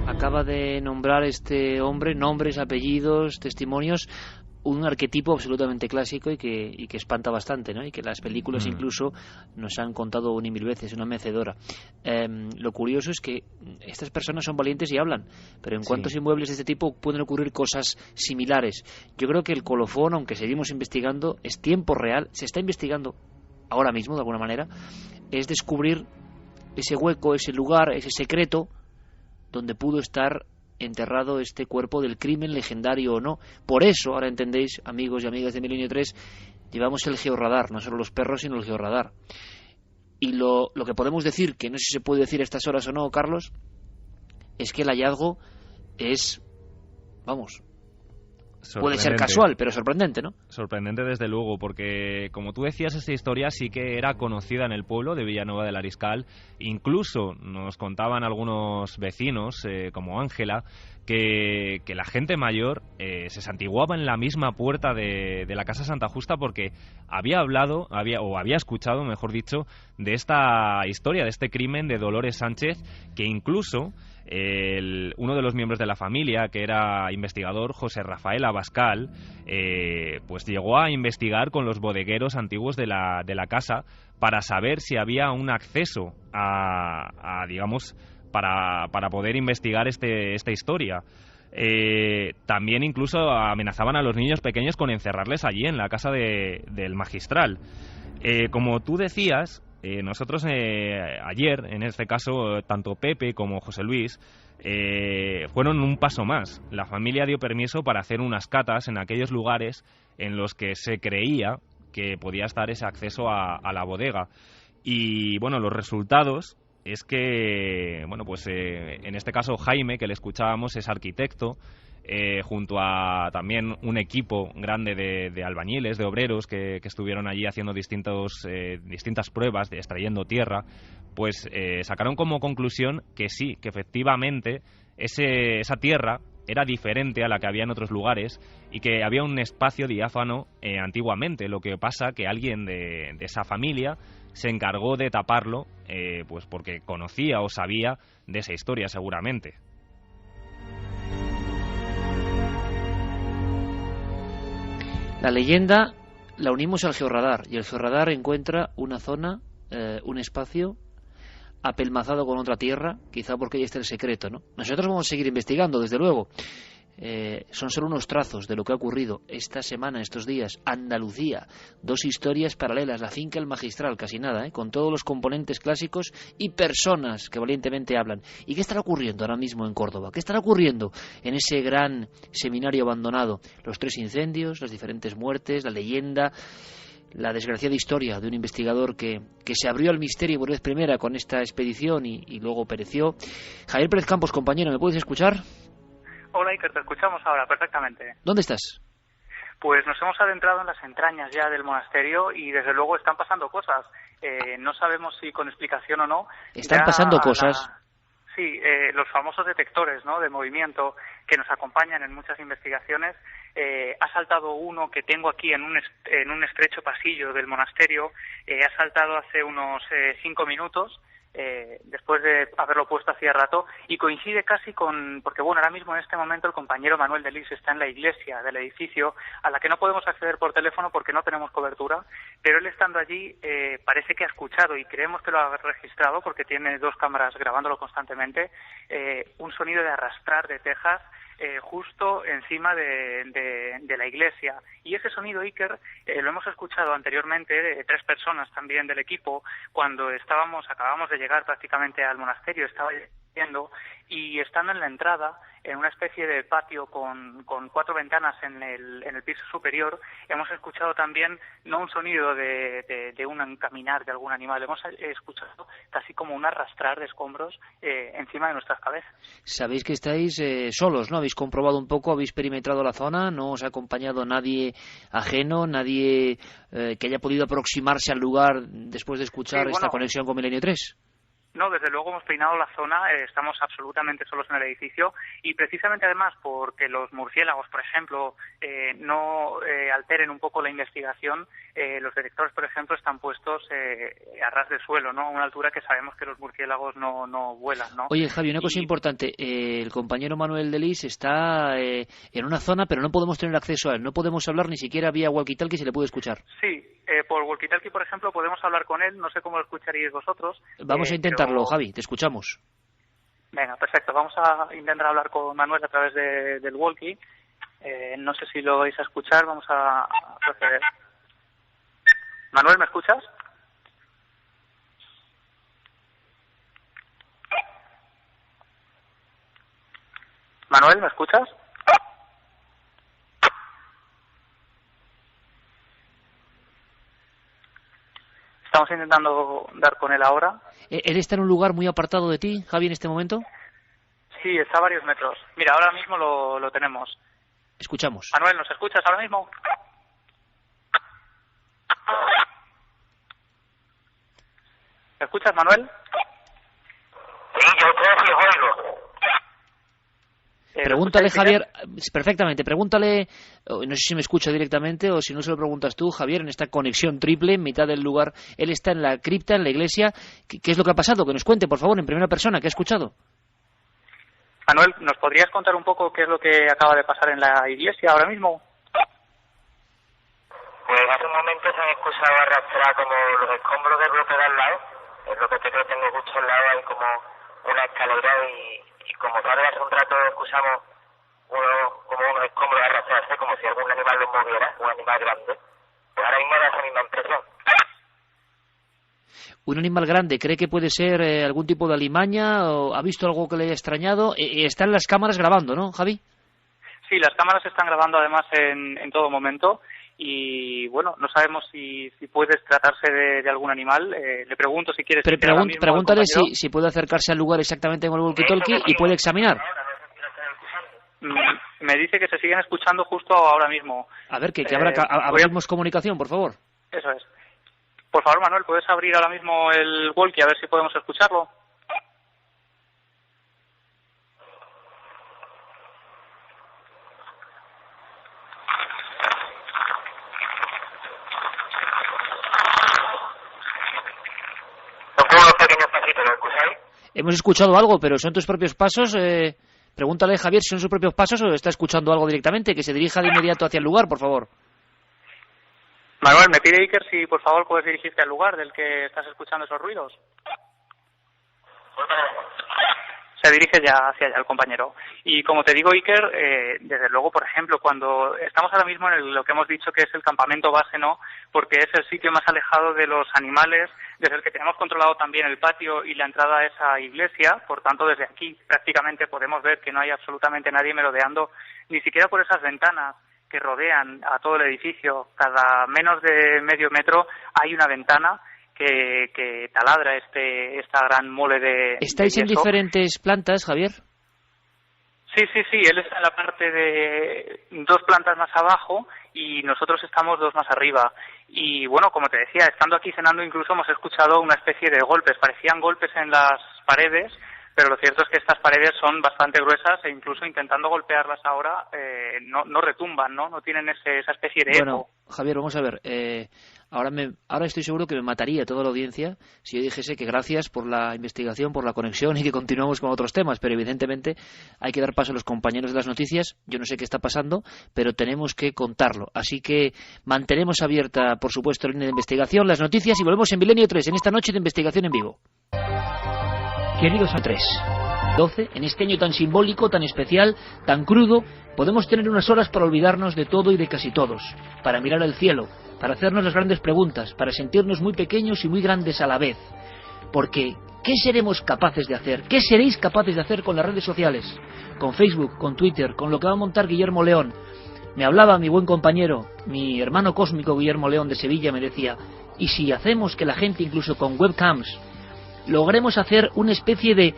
Acaba de nombrar este hombre nombres, apellidos, testimonios, un arquetipo absolutamente clásico y que espanta bastante, ¿no? Y que las películas incluso nos han contado una y mil veces, una mecedora. Lo curioso es que estas personas son valientes y hablan, pero en cuántos inmuebles de este tipo pueden ocurrir cosas similares. Yo creo que el colofón, aunque seguimos investigando, es tiempo real, se está investigando ahora mismo de alguna manera, es descubrir ese hueco, ese lugar, ese secreto donde pudo estar enterrado este cuerpo del crimen, legendario o no. Por eso, ahora entendéis, amigos y amigas de Milenio 3, llevamos el georradar, no solo los perros, sino el georradar. Y lo que podemos decir, que no sé si se puede decir a estas horas o no, Carlos, es que el hallazgo es, vamos, puede ser casual, pero sorprendente, ¿no? Sorprendente desde luego, porque como tú decías, esta historia sí que era conocida en el pueblo de Villanueva del Ariscal. Incluso nos contaban algunos vecinos, como Ángela, que la gente mayor se santiguaba en la misma puerta de la Casa Santa Justa porque había escuchado, mejor dicho, de esta historia, de este crimen de Dolores Sánchez, que incluso uno de los miembros de la familia, que era investigador, José Rafael Abascal, pues llegó a investigar con los bodegueros antiguos de la casa para saber si había un acceso a digamos, para poder investigar esta historia. También incluso amenazaban a los niños pequeños con encerrarles allí en la casa del magistral. Como tú decías, nosotros ayer, en este caso, tanto Pepe como José Luis fueron un paso más. La familia dio permiso para hacer unas catas en aquellos lugares en los que se creía que podía estar ese acceso a la bodega. Y bueno, los resultados es que, bueno, pues en este caso Jaime, que le escuchábamos, es arquitecto, junto a también un equipo grande de albañiles, de obreros que estuvieron allí haciendo distintas pruebas, extrayendo tierra, pues sacaron como conclusión que sí, que efectivamente esa tierra era diferente a la que había en otros lugares y que había un espacio diáfano antiguamente. Lo que pasa que alguien de esa familia se encargó de taparlo, pues porque conocía o sabía de esa historia seguramente. La leyenda la unimos al georradar, y el georradar encuentra una zona, un espacio apelmazado con otra tierra, quizá porque ahí está el secreto, ¿no? Nosotros vamos a seguir investigando, desde luego. Son solo unos trazos de lo que ha ocurrido esta semana, estos días. Andalucía, 2 historias paralelas, la finca El Magistral, casi nada, con todos los componentes clásicos y personas que valientemente hablan. ¿Y qué estará ocurriendo ahora mismo en Córdoba? ¿Qué estará ocurriendo en ese gran seminario abandonado? Los 3 incendios, las diferentes muertes, la leyenda, la desgraciada historia de un investigador que se abrió al misterio por vez primera con esta expedición y luego pereció. Javier Pérez Campos, compañero, ¿me puedes escuchar? Hola, Iker, te escuchamos ahora perfectamente. ¿Dónde estás? Pues nos hemos adentrado en las entrañas ya del monasterio y desde luego están pasando cosas. No sabemos si con explicación o no. ¿Están pasando cosas? Sí, los famosos detectores, ¿no?, de movimiento que nos acompañan en muchas investigaciones. Ha saltado uno que tengo aquí en un estrecho pasillo del monasterio. Ha saltado hace unos 5 minutos. después de haberlo puesto hacía rato, y coincide casi porque bueno, ahora mismo en este momento el compañero Manuel Delis está en la iglesia del edificio, a la que no podemos acceder por teléfono porque no tenemos cobertura, pero él estando allí parece que ha escuchado, y creemos que lo ha registrado porque tiene 2 cámaras grabándolo constantemente, un sonido de arrastrar de tejas justo encima de la iglesia. Y ese sonido, Iker, lo hemos escuchado anteriormente de 3 personas también del equipo cuando acabamos de llegar prácticamente al monasterio, estaba lloviendo, y estando en la entrada, en una especie de patio con 4 ventanas en el piso superior, hemos escuchado también no un sonido de un caminar de algún animal, hemos escuchado casi como un arrastrar de escombros encima de nuestras cabezas. Sabéis que estáis solos, ¿no? Habéis comprobado un poco, habéis perimetrado la zona, no os ha acompañado nadie ajeno, nadie que haya podido aproximarse al lugar después de escuchar esta conexión con Milenio 3. No, desde luego hemos peinado la zona, estamos absolutamente solos en el edificio, y precisamente además porque los murciélagos, por ejemplo, no alteren un poco la investigación, los detectores, por ejemplo, están puestos a ras de suelo, ¿no? A una altura que sabemos que los murciélagos no vuelan, ¿no? Oye, Javi, una cosa importante, el compañero Manuel Delis está en una zona, pero no podemos tener acceso a él, no podemos hablar ni siquiera vía walkie-talkie, se le puede escuchar. Sí, por walkie-talkie, por ejemplo, podemos hablar con él, no sé cómo lo escucharíais vosotros. Vamos a intentarlo, Javi, te escuchamos. Venga, perfecto, vamos a intentar hablar con Manuel a través del walkie. No sé si lo vais a escuchar, vamos a proceder. Manuel, ¿me escuchas? Manuel, ¿me escuchas? Estamos intentando dar con él ahora. ¿Él está en un lugar muy apartado de ti, Javi, en este momento? Sí, está a varios metros. Mira, ahora mismo lo tenemos. Escuchamos. Manuel, ¿nos escuchas ahora mismo? ¿Me escuchas, Manuel? Sí, yo creo que os oigo. Pregúntale, Javier, perfectamente, pregúntale, no sé si me escucha directamente o si no se lo preguntas tú, Javier, en esta conexión triple en mitad del lugar. Él está en la cripta, en la iglesia. ¿Qué es lo que ha pasado? Que nos cuente, por favor, en primera persona, ¿qué ha escuchado? Manuel, ¿nos podrías contar un poco qué es lo que acaba de pasar en la iglesia ahora mismo? Pues hace un momento se han escuchado arrastrar como los escombros del bloque de al lado. Es lo que te creo, tengo justo al lado, hay como una escalera y como tal hace un rato escuchamos como unos escombros arrastrarse como si algún animal los moviera, un animal grande. Pues ahora mismo da esa misma impresión. Un animal grande, ¿cree que puede ser algún tipo de alimaña o ha visto algo que le haya extrañado? Están las cámaras grabando, ¿no, Javi? Sí, las cámaras están grabando además en todo momento y bueno, no sabemos si puede tratarse de algún animal. Le pregunto si quieres... Pregúntale si puede acercarse al lugar exactamente con el walkie-talkie y puede examinar. Me dice que se siguen escuchando justo ahora mismo. A ver, que abrimos comunicación, por favor. Eso es. Por favor, Manuel, ¿puedes abrir ahora mismo el walkie a ver si podemos escucharlo? Hemos escuchado algo, pero ¿son tus propios pasos? Pregúntale, Javier, si son sus propios pasos o está escuchando algo directamente. Que se dirija de inmediato hacia el lugar, por favor. Manuel, me pide Iker si por favor puedes dirigirte al lugar del que estás escuchando esos ruidos. Se dirige ya hacia allá el compañero. Y como te digo, Iker, desde luego, por ejemplo, cuando estamos ahora mismo en lo que hemos dicho que es el campamento base, ¿no? Porque es el sitio más alejado de los animales, desde el que tenemos controlado también el patio y la entrada a esa iglesia. Por tanto, desde aquí prácticamente podemos ver que no hay absolutamente nadie merodeando, ni siquiera por esas ventanas que rodean a todo el edificio. Cada menos de medio metro hay una ventana que taladra esta gran mole de... ¿Estáis en diferentes plantas, Javier? Sí, él está en la parte de 2 plantas más abajo y nosotros estamos 2 más arriba. Y bueno, como te decía, estando aquí cenando incluso hemos escuchado una especie de golpes, parecían golpes en las paredes, pero lo cierto es que estas paredes son bastante gruesas e incluso intentando golpearlas ahora no retumban, no tienen esa especie de eco. Bueno, Javier, vamos a ver. Ahora estoy seguro que me mataría toda la audiencia si yo dijese que gracias por la investigación, por la conexión y que continuamos con otros temas, pero evidentemente hay que dar paso a los compañeros de las noticias. Yo no sé qué está pasando, pero tenemos que contarlo. Así que mantenemos abierta, por supuesto, la línea de investigación, las noticias, y volvemos en Milenio 3, en esta noche de investigación en vivo. Queridos a 3:12, en este año tan simbólico, tan especial, tan crudo, podemos tener unas horas para olvidarnos de todo y de casi todos, para mirar al cielo, para hacernos las grandes preguntas, para sentirnos muy pequeños y muy grandes a la vez. Porque, ¿qué seremos capaces de hacer? ¿Qué seréis capaces de hacer con las redes sociales? Con Facebook, con Twitter, con lo que va a montar Guillermo León. Me hablaba mi buen compañero, mi hermano cósmico Guillermo León de Sevilla, me decía, ¿y si hacemos que la gente, incluso con webcams, logremos hacer una especie de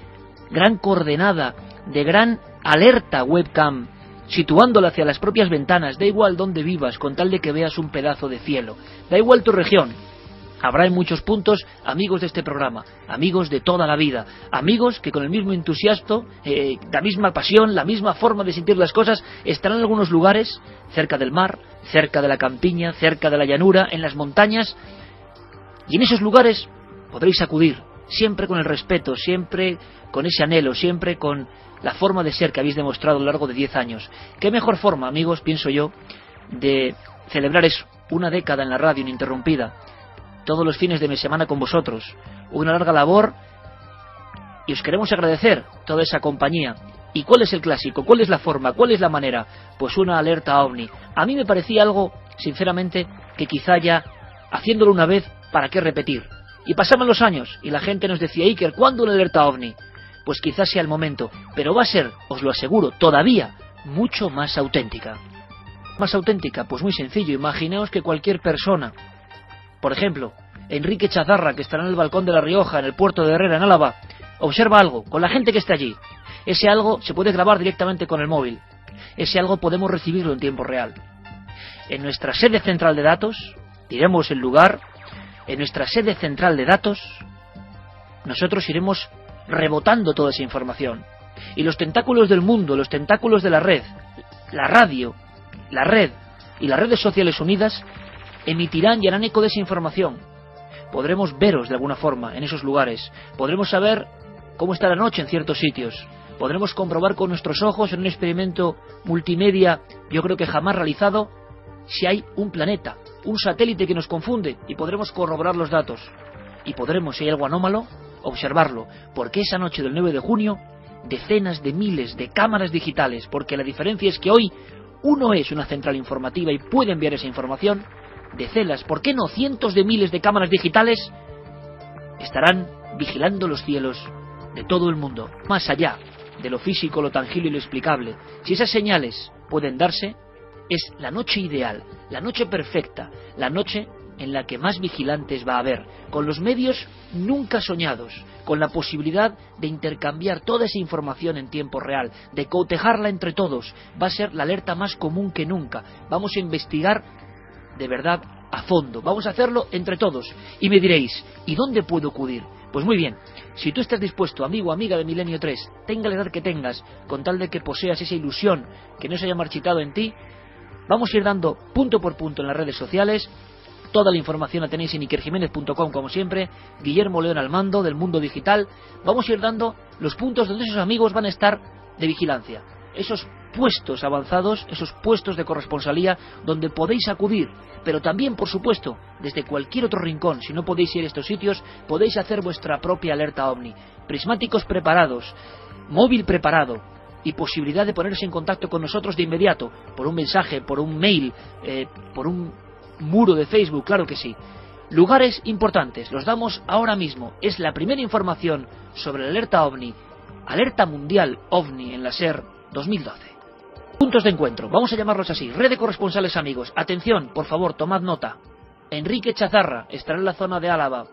gran coordenada, de gran alerta webcam, situándola hacia las propias ventanas, da igual dónde vivas, con tal de que veas un pedazo de cielo, da igual tu región? Habrá en muchos puntos amigos de este programa, amigos de toda la vida, amigos que con el mismo entusiasmo, la misma pasión, la misma forma de sentir las cosas, estarán en algunos lugares, cerca del mar, cerca de la campiña, cerca de la llanura, en las montañas, y en esos lugares podréis acudir, siempre con el respeto, siempre con ese anhelo, siempre con la forma de ser que habéis demostrado a lo largo de 10 años. ¿Qué mejor forma, amigos, pienso yo, de celebrar eso? Una década en la radio ininterrumpida, todos los fines de mi semana con vosotros, una larga labor, y os queremos agradecer toda esa compañía. ¿Y cuál es el clásico? ¿Cuál es la forma? ¿Cuál es la manera? Pues una alerta OVNI. A mí me parecía algo, sinceramente, que quizá ya, haciéndolo una vez, ¿para qué repetir? Y pasaban los años, y la gente nos decía, Iker, ¿cuándo una alerta OVNI? Pues quizás sea el momento, pero va a ser, os lo aseguro, todavía mucho más auténtica. ¿Más auténtica? Pues muy sencillo, imaginaos que cualquier persona, por ejemplo, Enrique Chazarra, que estará en el balcón de La Rioja, en el puerto de Herrera, en Álava, observa algo, con la gente que está allí. Ese algo se puede grabar directamente con el móvil. Ese algo podemos recibirlo en tiempo real. En nuestra sede central de datos, diremos el lugar, en nuestra sede central de datos, nosotros iremos rebotando toda esa información. Y los tentáculos del mundo, los tentáculos de la red, la radio, la red y las redes sociales unidas, emitirán y harán eco de esa información. Podremos veros de alguna forma en esos lugares. Podremos saber cómo está la noche en ciertos sitios. Podremos comprobar con nuestros ojos en un experimento multimedia, yo creo que jamás realizado, si hay un planeta, un satélite que nos confunde, y podremos corroborar los datos. Y podremos, si hay algo anómalo, observarlo, porque esa noche del 9 de junio, decenas de miles de cámaras digitales, porque la diferencia es que hoy uno es una central informativa y puede enviar esa información, decenas, ¿por qué no cientos de miles de cámaras digitales estarán vigilando los cielos de todo el mundo, más allá de lo físico, lo tangible y lo explicable? Si esas señales pueden darse, es la noche ideal, la noche perfecta, la noche en la que más vigilantes va a haber, con los medios nunca soñados, con la posibilidad de intercambiar toda esa información en tiempo real, de cotejarla entre todos. Va a ser la alerta más común que nunca. Vamos a investigar de verdad a fondo, vamos a hacerlo entre todos. Y me diréis, ¿y dónde puedo acudir? Pues muy bien, si tú estás dispuesto, amigo o amiga de Milenio 3, tenga la edad que tengas, con tal de que poseas esa ilusión que no se haya marchitado en ti, vamos a ir dando punto por punto en las redes sociales. Toda la información la tenéis en ikerjimenez.com, como siempre. Guillermo León al mando del mundo digital. Vamos a ir dando los puntos donde esos amigos van a estar de vigilancia, esos puestos avanzados, esos puestos de corresponsalía donde podéis acudir, pero también, por supuesto, desde cualquier otro rincón. Si no podéis ir a estos sitios, podéis hacer vuestra propia alerta OVNI. Prismáticos preparados, móvil preparado y posibilidad de ponerse en contacto con nosotros de inmediato, por un mensaje, por un mail, por un muro de Facebook, claro que sí. Lugares importantes, los damos ahora mismo. Es la primera información sobre la alerta OVNI, alerta mundial OVNI en la SER 2012. Puntos de encuentro, vamos a llamarlos así, red de corresponsales amigos. Atención, por favor, tomad nota. Enrique Chazarra estará en la zona de Álava.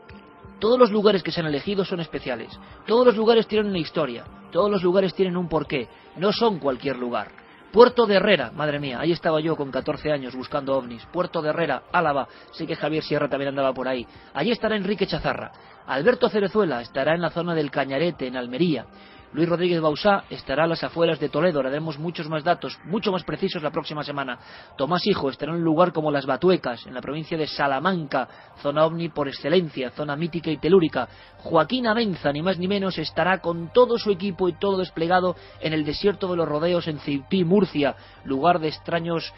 Todos los lugares que se han elegido son especiales. Todos los lugares tienen una historia. Todos los lugares tienen un porqué. No son cualquier lugar. Puerto de Herrera, madre mía, ahí estaba yo con 14 años buscando ovnis. Puerto de Herrera, Álava, sé que Javier Sierra también andaba por ahí. Allí estará Enrique Chazarra. Alberto Cerezuela estará en la zona del Cañarete, en Almería. Luis Rodríguez Bausá estará a las afueras de Toledo. Daremos muchos más datos, mucho más precisos la próxima semana. Tomás Hijo estará en un lugar como Las Batuecas, en la provincia de Salamanca, zona ovni por excelencia, zona mítica y telúrica. Joaquín Avenza, ni más ni menos, estará con todo su equipo y todo desplegado en el desierto de los Rodeos en Ceutí, Murcia, lugar de extraños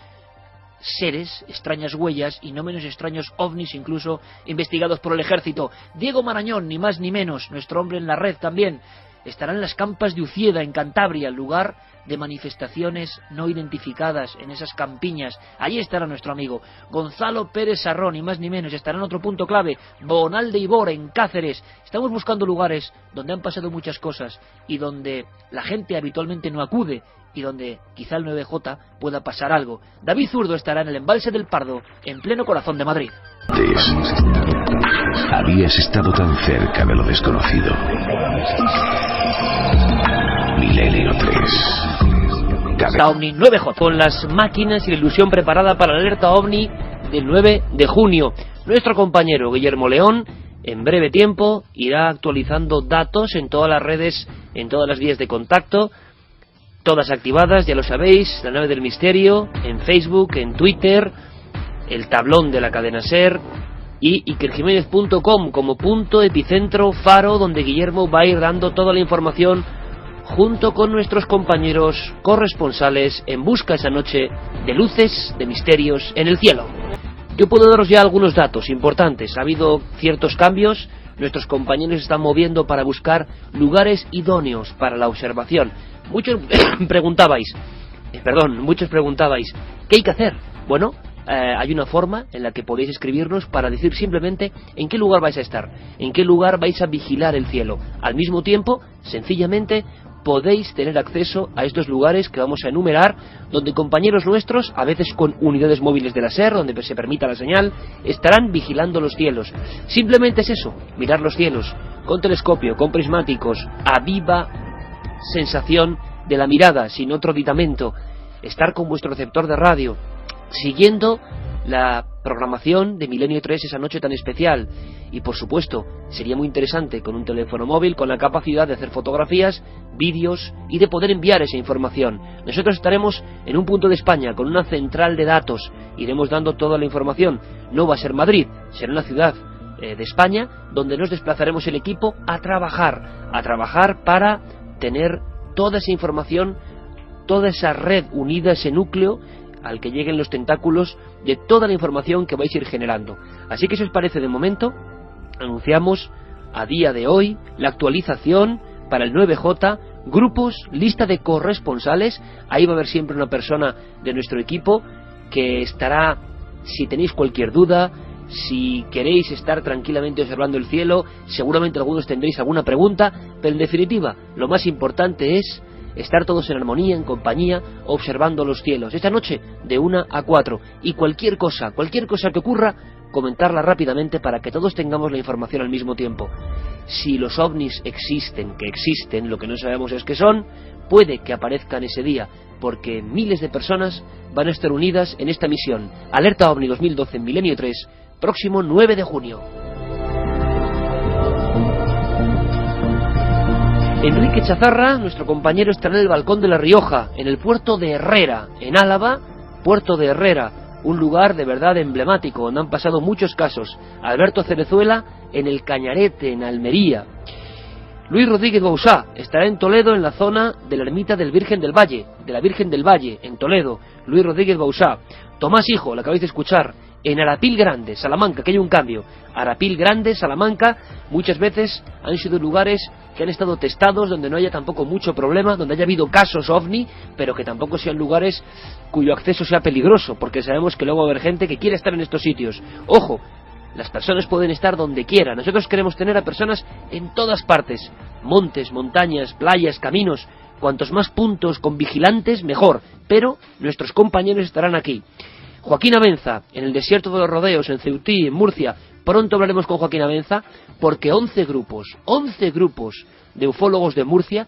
seres, extrañas huellas y no menos extraños ovnis, incluso investigados por el ejército. Diego Marañón, ni más ni menos, nuestro hombre en la red también, estará en las campas de Ucieda, en Cantabria, lugar de manifestaciones no identificadas, en esas campiñas. Allí estará nuestro amigo Gonzalo Pérez Sarrón, ni más ni menos, estará en otro punto clave, Bonal de Ibor, en Cáceres. Estamos buscando lugares donde han pasado muchas cosas y donde la gente habitualmente no acude, y donde quizá el 9J pueda pasar algo. David Zurdo estará en el Embalse del Pardo, en pleno corazón de Madrid. Habías estado tan cerca de lo desconocido. Milenio 3. OVNI 9J, con las máquinas y la ilusión preparada para la alerta OVNI del 9 de junio. Nuestro compañero Guillermo León, en breve tiempo, irá actualizando datos en todas las redes, en todas las vías de contacto, todas activadas, ya lo sabéis, la nave del misterio, en Facebook, en Twitter, el tablón de la cadena SER y ikerjiménez.com como punto epicentro faro, donde Guillermo va a ir dando toda la información junto con nuestros compañeros corresponsales en busca esa noche de luces, de misterios en el cielo. Yo puedo daros ya algunos datos importantes. Ha habido ciertos cambios. Nuestros compañeros se están moviendo para buscar lugares idóneos para la observación. Muchos preguntabais, ¿qué hay que hacer? Bueno, hay una forma en la que podéis escribirnos para decir simplemente en qué lugar vais a estar, en qué lugar vais a vigilar el cielo. Al mismo tiempo, sencillamente, podéis tener acceso a estos lugares que vamos a enumerar, donde compañeros nuestros, a veces con unidades móviles de la SER, donde se permita la señal, estarán vigilando los cielos. Simplemente es eso, mirar los cielos, con telescopio, con prismáticos, a viva sensación de la mirada, sin otro aditamento, estar con vuestro receptor de radio, siguiendo la programación de Milenio 3 esa noche tan especial. Y por supuesto, sería muy interesante con un teléfono móvil con la capacidad de hacer fotografías, vídeos y de poder enviar esa información. Nosotros estaremos en un punto de España con una central de datos, iremos dando toda la información. No va a ser Madrid, será una ciudad de España donde nos desplazaremos el equipo a trabajar para tener toda esa información, toda esa red unida, ese núcleo al que lleguen los tentáculos de toda la información que vais a ir generando. Así que si os parece, de momento anunciamos a día de hoy la actualización para el 9J, grupos, lista de corresponsales. Ahí va a haber siempre una persona de nuestro equipo que estará, si tenéis cualquier duda, si queréis estar tranquilamente observando el cielo, seguramente algunos tendréis alguna pregunta, pero en definitiva, lo más importante es estar todos en armonía, en compañía, observando los cielos. Esta noche, de 1 a 4. Y cualquier cosa que ocurra, comentarla rápidamente para que todos tengamos la información al mismo tiempo. Si los ovnis existen, que existen, lo que no sabemos es qué son, puede que aparezcan ese día, porque miles de personas van a estar unidas en esta misión. Alerta OVNI 2012 en Milenio 3, próximo 9 de junio. Enrique Chazarra, nuestro compañero, estará en el balcón de La Rioja, en el puerto de Herrera, en Álava, puerto de Herrera, un lugar de verdad emblemático, donde han pasado muchos casos. Alberto Cerezuela, en el Cañarete, en Almería. Luis Rodríguez Bausá estará en Toledo, en la zona de la ermita del Virgen del Valle, de la Virgen del Valle, en Toledo. Luis Rodríguez Bausá. Tomás Hijo, lo acabáis de escuchar, en Arapil Grande, Salamanca, que hay un cambio. Arapil Grande, Salamanca, muchas veces han sido lugares que han estado testados, donde no haya tampoco mucho problema, donde haya habido casos ovni, pero que tampoco sean lugares cuyo acceso sea peligroso, porque sabemos que luego va a haber gente que quiere estar en estos sitios. Ojo, las personas pueden estar donde quieran. Nosotros queremos tener a personas en todas partes, montes, montañas, playas, caminos. Cuantos más puntos con vigilantes, mejor, pero nuestros compañeros estarán aquí. Joaquín Avenza, en el desierto de los Rodeos, en Ceutí, en Murcia. Pronto hablaremos con Joaquín Avenza, porque 11 grupos de ufólogos de Murcia,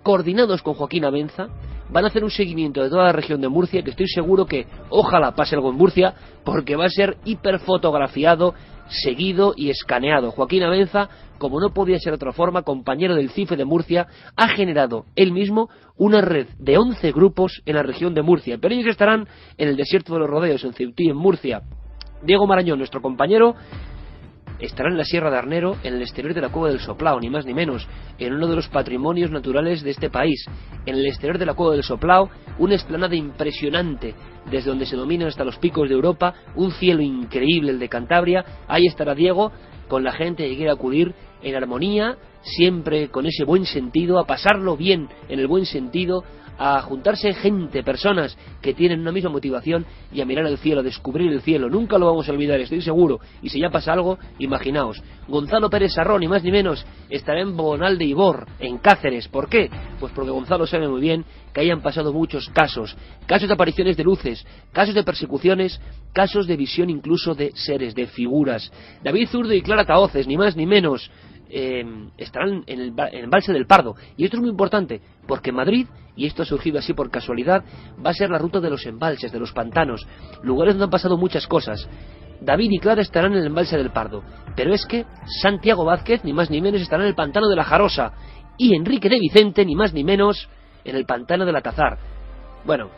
coordinados con Joaquín Avenza, van a hacer un seguimiento de toda la región de Murcia, que estoy seguro que ojalá pase algo en Murcia, porque va a ser hiperfotografiado seguido y escaneado. Joaquín Abenza, como no podía ser de otra forma, compañero del CIFE de Murcia, ha generado él mismo una red de 11 grupos en la región de Murcia, pero ellos estarán en el desierto de los Rodeos, en Ceutí, en Murcia. Diego Marañón, nuestro compañero, estará en la Sierra de Arnero, en el exterior de la Cueva del Soplao, ni más ni menos, en uno de los patrimonios naturales de este país. En el exterior de la Cueva del Soplao, una explanada impresionante, desde donde se dominan hasta los picos de Europa, un cielo increíble, el de Cantabria. Ahí estará Diego, con la gente que quiere acudir en armonía, siempre con ese buen sentido, a pasarlo bien en el buen sentido, a juntarse gente, personas que tienen una misma motivación y a mirar el cielo, a descubrir el cielo. Nunca lo vamos a olvidar, estoy seguro. Y si ya pasa algo, imaginaos. Gonzalo Pérez Sarrón, ni más ni menos, estará en Bonal de Ibor, en Cáceres. ¿Por qué? Pues porque Gonzalo sabe muy bien que hayan pasado muchos casos de apariciones de luces, casos de persecuciones, casos de visión incluso de seres, de figuras. David Zurdo y Clara Tahoces, ni más ni menos, estarán en el embalse del Pardo. Y esto es muy importante, porque Madrid, y esto ha surgido así por casualidad, va a ser la ruta de los embalses, de los pantanos, lugares donde han pasado muchas cosas. David y Clara estarán en el embalse del Pardo, pero es que Santiago Vázquez, ni más ni menos, estará en el pantano de la Jarosa, y Enrique de Vicente, ni más ni menos, en el pantano del Atazar. Bueno,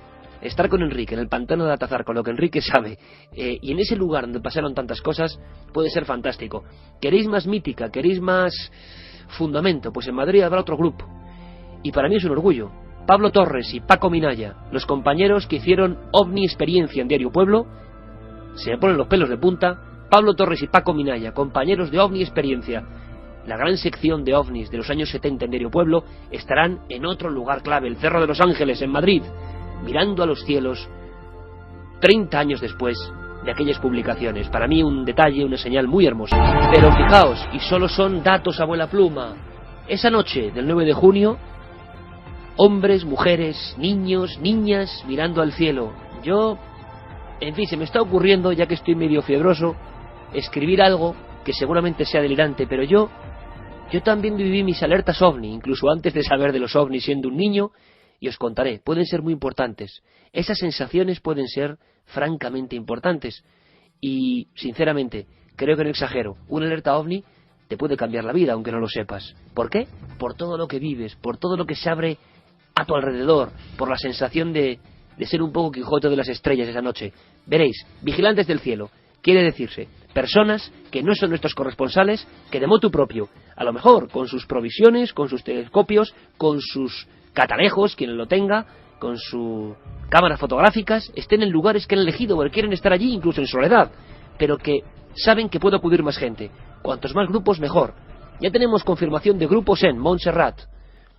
estar con Enrique en el pantano del Atazar, con lo que Enrique sabe, y en ese lugar donde pasaron tantas cosas, puede ser fantástico. ¿Queréis más mítica? ¿Queréis más fundamento? Pues en Madrid habrá otro grupo, y para mí es un orgullo. Pablo Torres y Paco Minaya, los compañeros que hicieron OVNI Experiencia en Diario Pueblo, se me ponen los pelos de punta. Pablo Torres y Paco Minaya, compañeros de OVNI Experiencia, la gran sección de OVNIs de los años 70 en Diario Pueblo, estarán en otro lugar clave, el Cerro de los Ángeles, en Madrid, mirando a los cielos 30 años después de aquellas publicaciones. Para mí un detalle, una señal muy hermosa. Pero fijaos, y solo son datos a vuela pluma, esa noche del 9 de junio, hombres, mujeres, niños, niñas, mirando al cielo. Yo, en fin, se me está ocurriendo, ya que estoy medio fiebroso, escribir algo que seguramente sea delirante, pero yo también viví mis alertas OVNI, incluso antes de saber de los OVNI siendo un niño, y os contaré, pueden ser muy importantes. Esas sensaciones pueden ser francamente importantes, y, sinceramente, creo que no exagero, una alerta OVNI te puede cambiar la vida, aunque no lo sepas. ¿Por qué? Por todo lo que vives, por todo lo que se abre a tu alrededor, por la sensación de ser un poco Quijote de las estrellas esa noche. Veréis, vigilantes del cielo, quiere decirse, personas que no son nuestros corresponsales, que de motu propio, a lo mejor con sus provisiones, con sus telescopios, con sus catalejos, quien lo tenga, con sus cámaras fotográficas, estén en lugares que han elegido, porque quieren estar allí incluso en soledad, pero que saben que puede acudir más gente. Cuantos más grupos, mejor. Ya tenemos confirmación de grupos en Montserrat,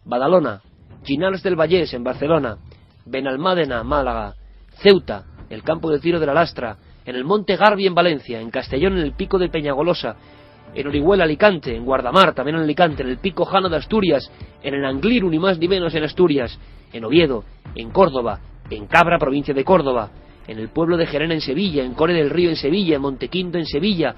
Badalona, Llinars del Vallès en Barcelona, Benalmádena, Málaga, Ceuta, el campo de tiro de la Lastra, en el Monte Garbi en Valencia, en Castellón en el Pico de Peñagolosa, en Orihuela, Alicante, en Guardamar, también en Alicante, en el Pico Jano de Asturias, en el Angliru, ni más ni menos en Asturias, en Oviedo, en Córdoba, en Cabra, provincia de Córdoba, en el pueblo de Gerena en Sevilla, en Core del Río en Sevilla, en Montequinto en Sevilla,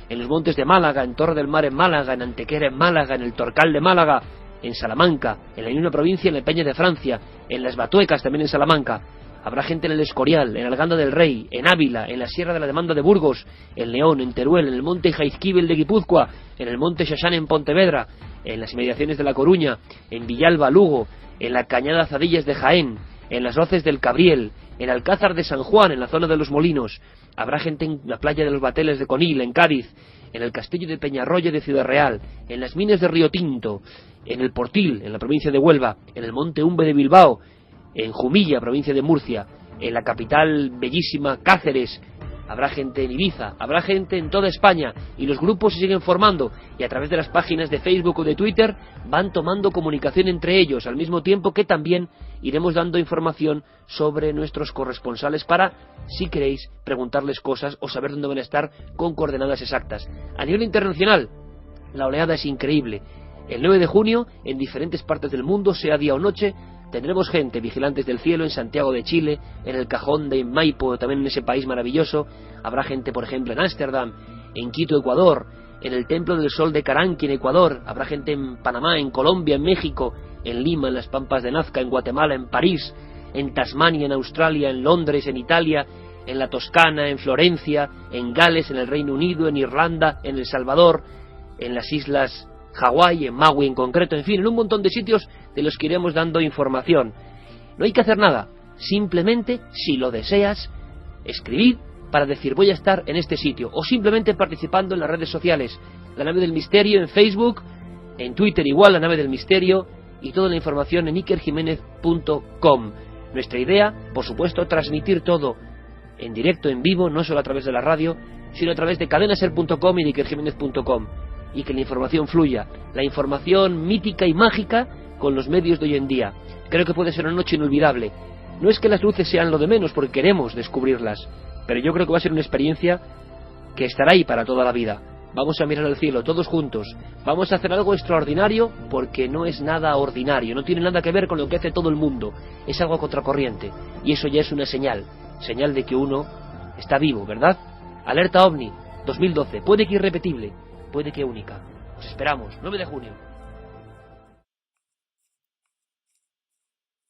en los Montes de Málaga, en Torre del Mar en Málaga, en Antequera en Málaga, en el Torcal de Málaga, en Salamanca, en la misma provincia, en la Peña de Francia, en las Batuecas, también en Salamanca. Habrá gente en el Escorial, en Arganda del Rey, en Ávila, en la Sierra de la Demanda de Burgos, en León, en Teruel, en el Monte Jaizquíbel de Guipúzcoa, en el Monte Xaxán en Pontevedra, en las inmediaciones de La Coruña, en Villalba, Lugo, en la Cañada Zadillas de Jaén, en las Hoces del Cabriel, en Alcázar de San Juan, en la zona de los Molinos. Habrá gente en la playa de los Bateles de Conil, en Cádiz, en el Castillo de Peñarroya de Ciudad Real, en las minas de Río Tinto, en el Portil, en la provincia de Huelva, en el Monte Umbe de Bilbao, en Jumilla, provincia de Murcia, en la capital bellísima Cáceres. Habrá gente en Ibiza, habrá gente en toda España, y los grupos se siguen formando, y a través de las páginas de Facebook o de Twitter van tomando comunicación entre ellos, al mismo tiempo que también iremos dando información sobre nuestros corresponsales para, si queréis, preguntarles cosas o saber dónde van a estar con coordenadas exactas. A nivel internacional, la oleada es increíble. El 9 de junio, en diferentes partes del mundo, sea día o noche, tendremos gente, vigilantes del cielo, en Santiago de Chile, en el Cajón de Maipo, también en ese país maravilloso. Habrá gente, por ejemplo, en Ámsterdam, en Quito, Ecuador, en el Templo del Sol de Caranqui, en Ecuador. Habrá gente en Panamá, en Colombia, en México, en Lima, en las Pampas de Nazca, en Guatemala, en París, en Tasmania, en Australia, en Londres, en Italia, en la Toscana, en Florencia, en Gales, en el Reino Unido, en Irlanda, en El Salvador, en las islas Hawái, en Maui en concreto, en fin, en un montón de sitios de los que iremos dando información. No hay que hacer nada, simplemente, si lo deseas, escribid para decir voy a estar en este sitio, o simplemente participando en las redes sociales, La Nave del Misterio en Facebook, en Twitter igual, La Nave del Misterio, y toda la información en ikerjimenez.com. Nuestra idea, por supuesto, transmitir todo en directo, en vivo, no solo a través de la radio, sino a través de cadenaser.com y de ikerjimenez.com, y que la información fluya, la información mítica y mágica con los medios de hoy en día. Creo que puede ser una noche inolvidable. No es que las luces sean lo de menos, porque queremos descubrirlas, pero yo creo que va a ser una experiencia que estará ahí para toda la vida. Vamos a mirar al cielo todos juntos, vamos a hacer algo extraordinario, porque no es nada ordinario, no tiene nada que ver con lo que hace todo el mundo, es algo contracorriente, y eso ya es una señal de que uno está vivo, ¿verdad? Alerta OVNI 2012, puede que irrepetible, puede que única. Os esperamos, 9 de junio.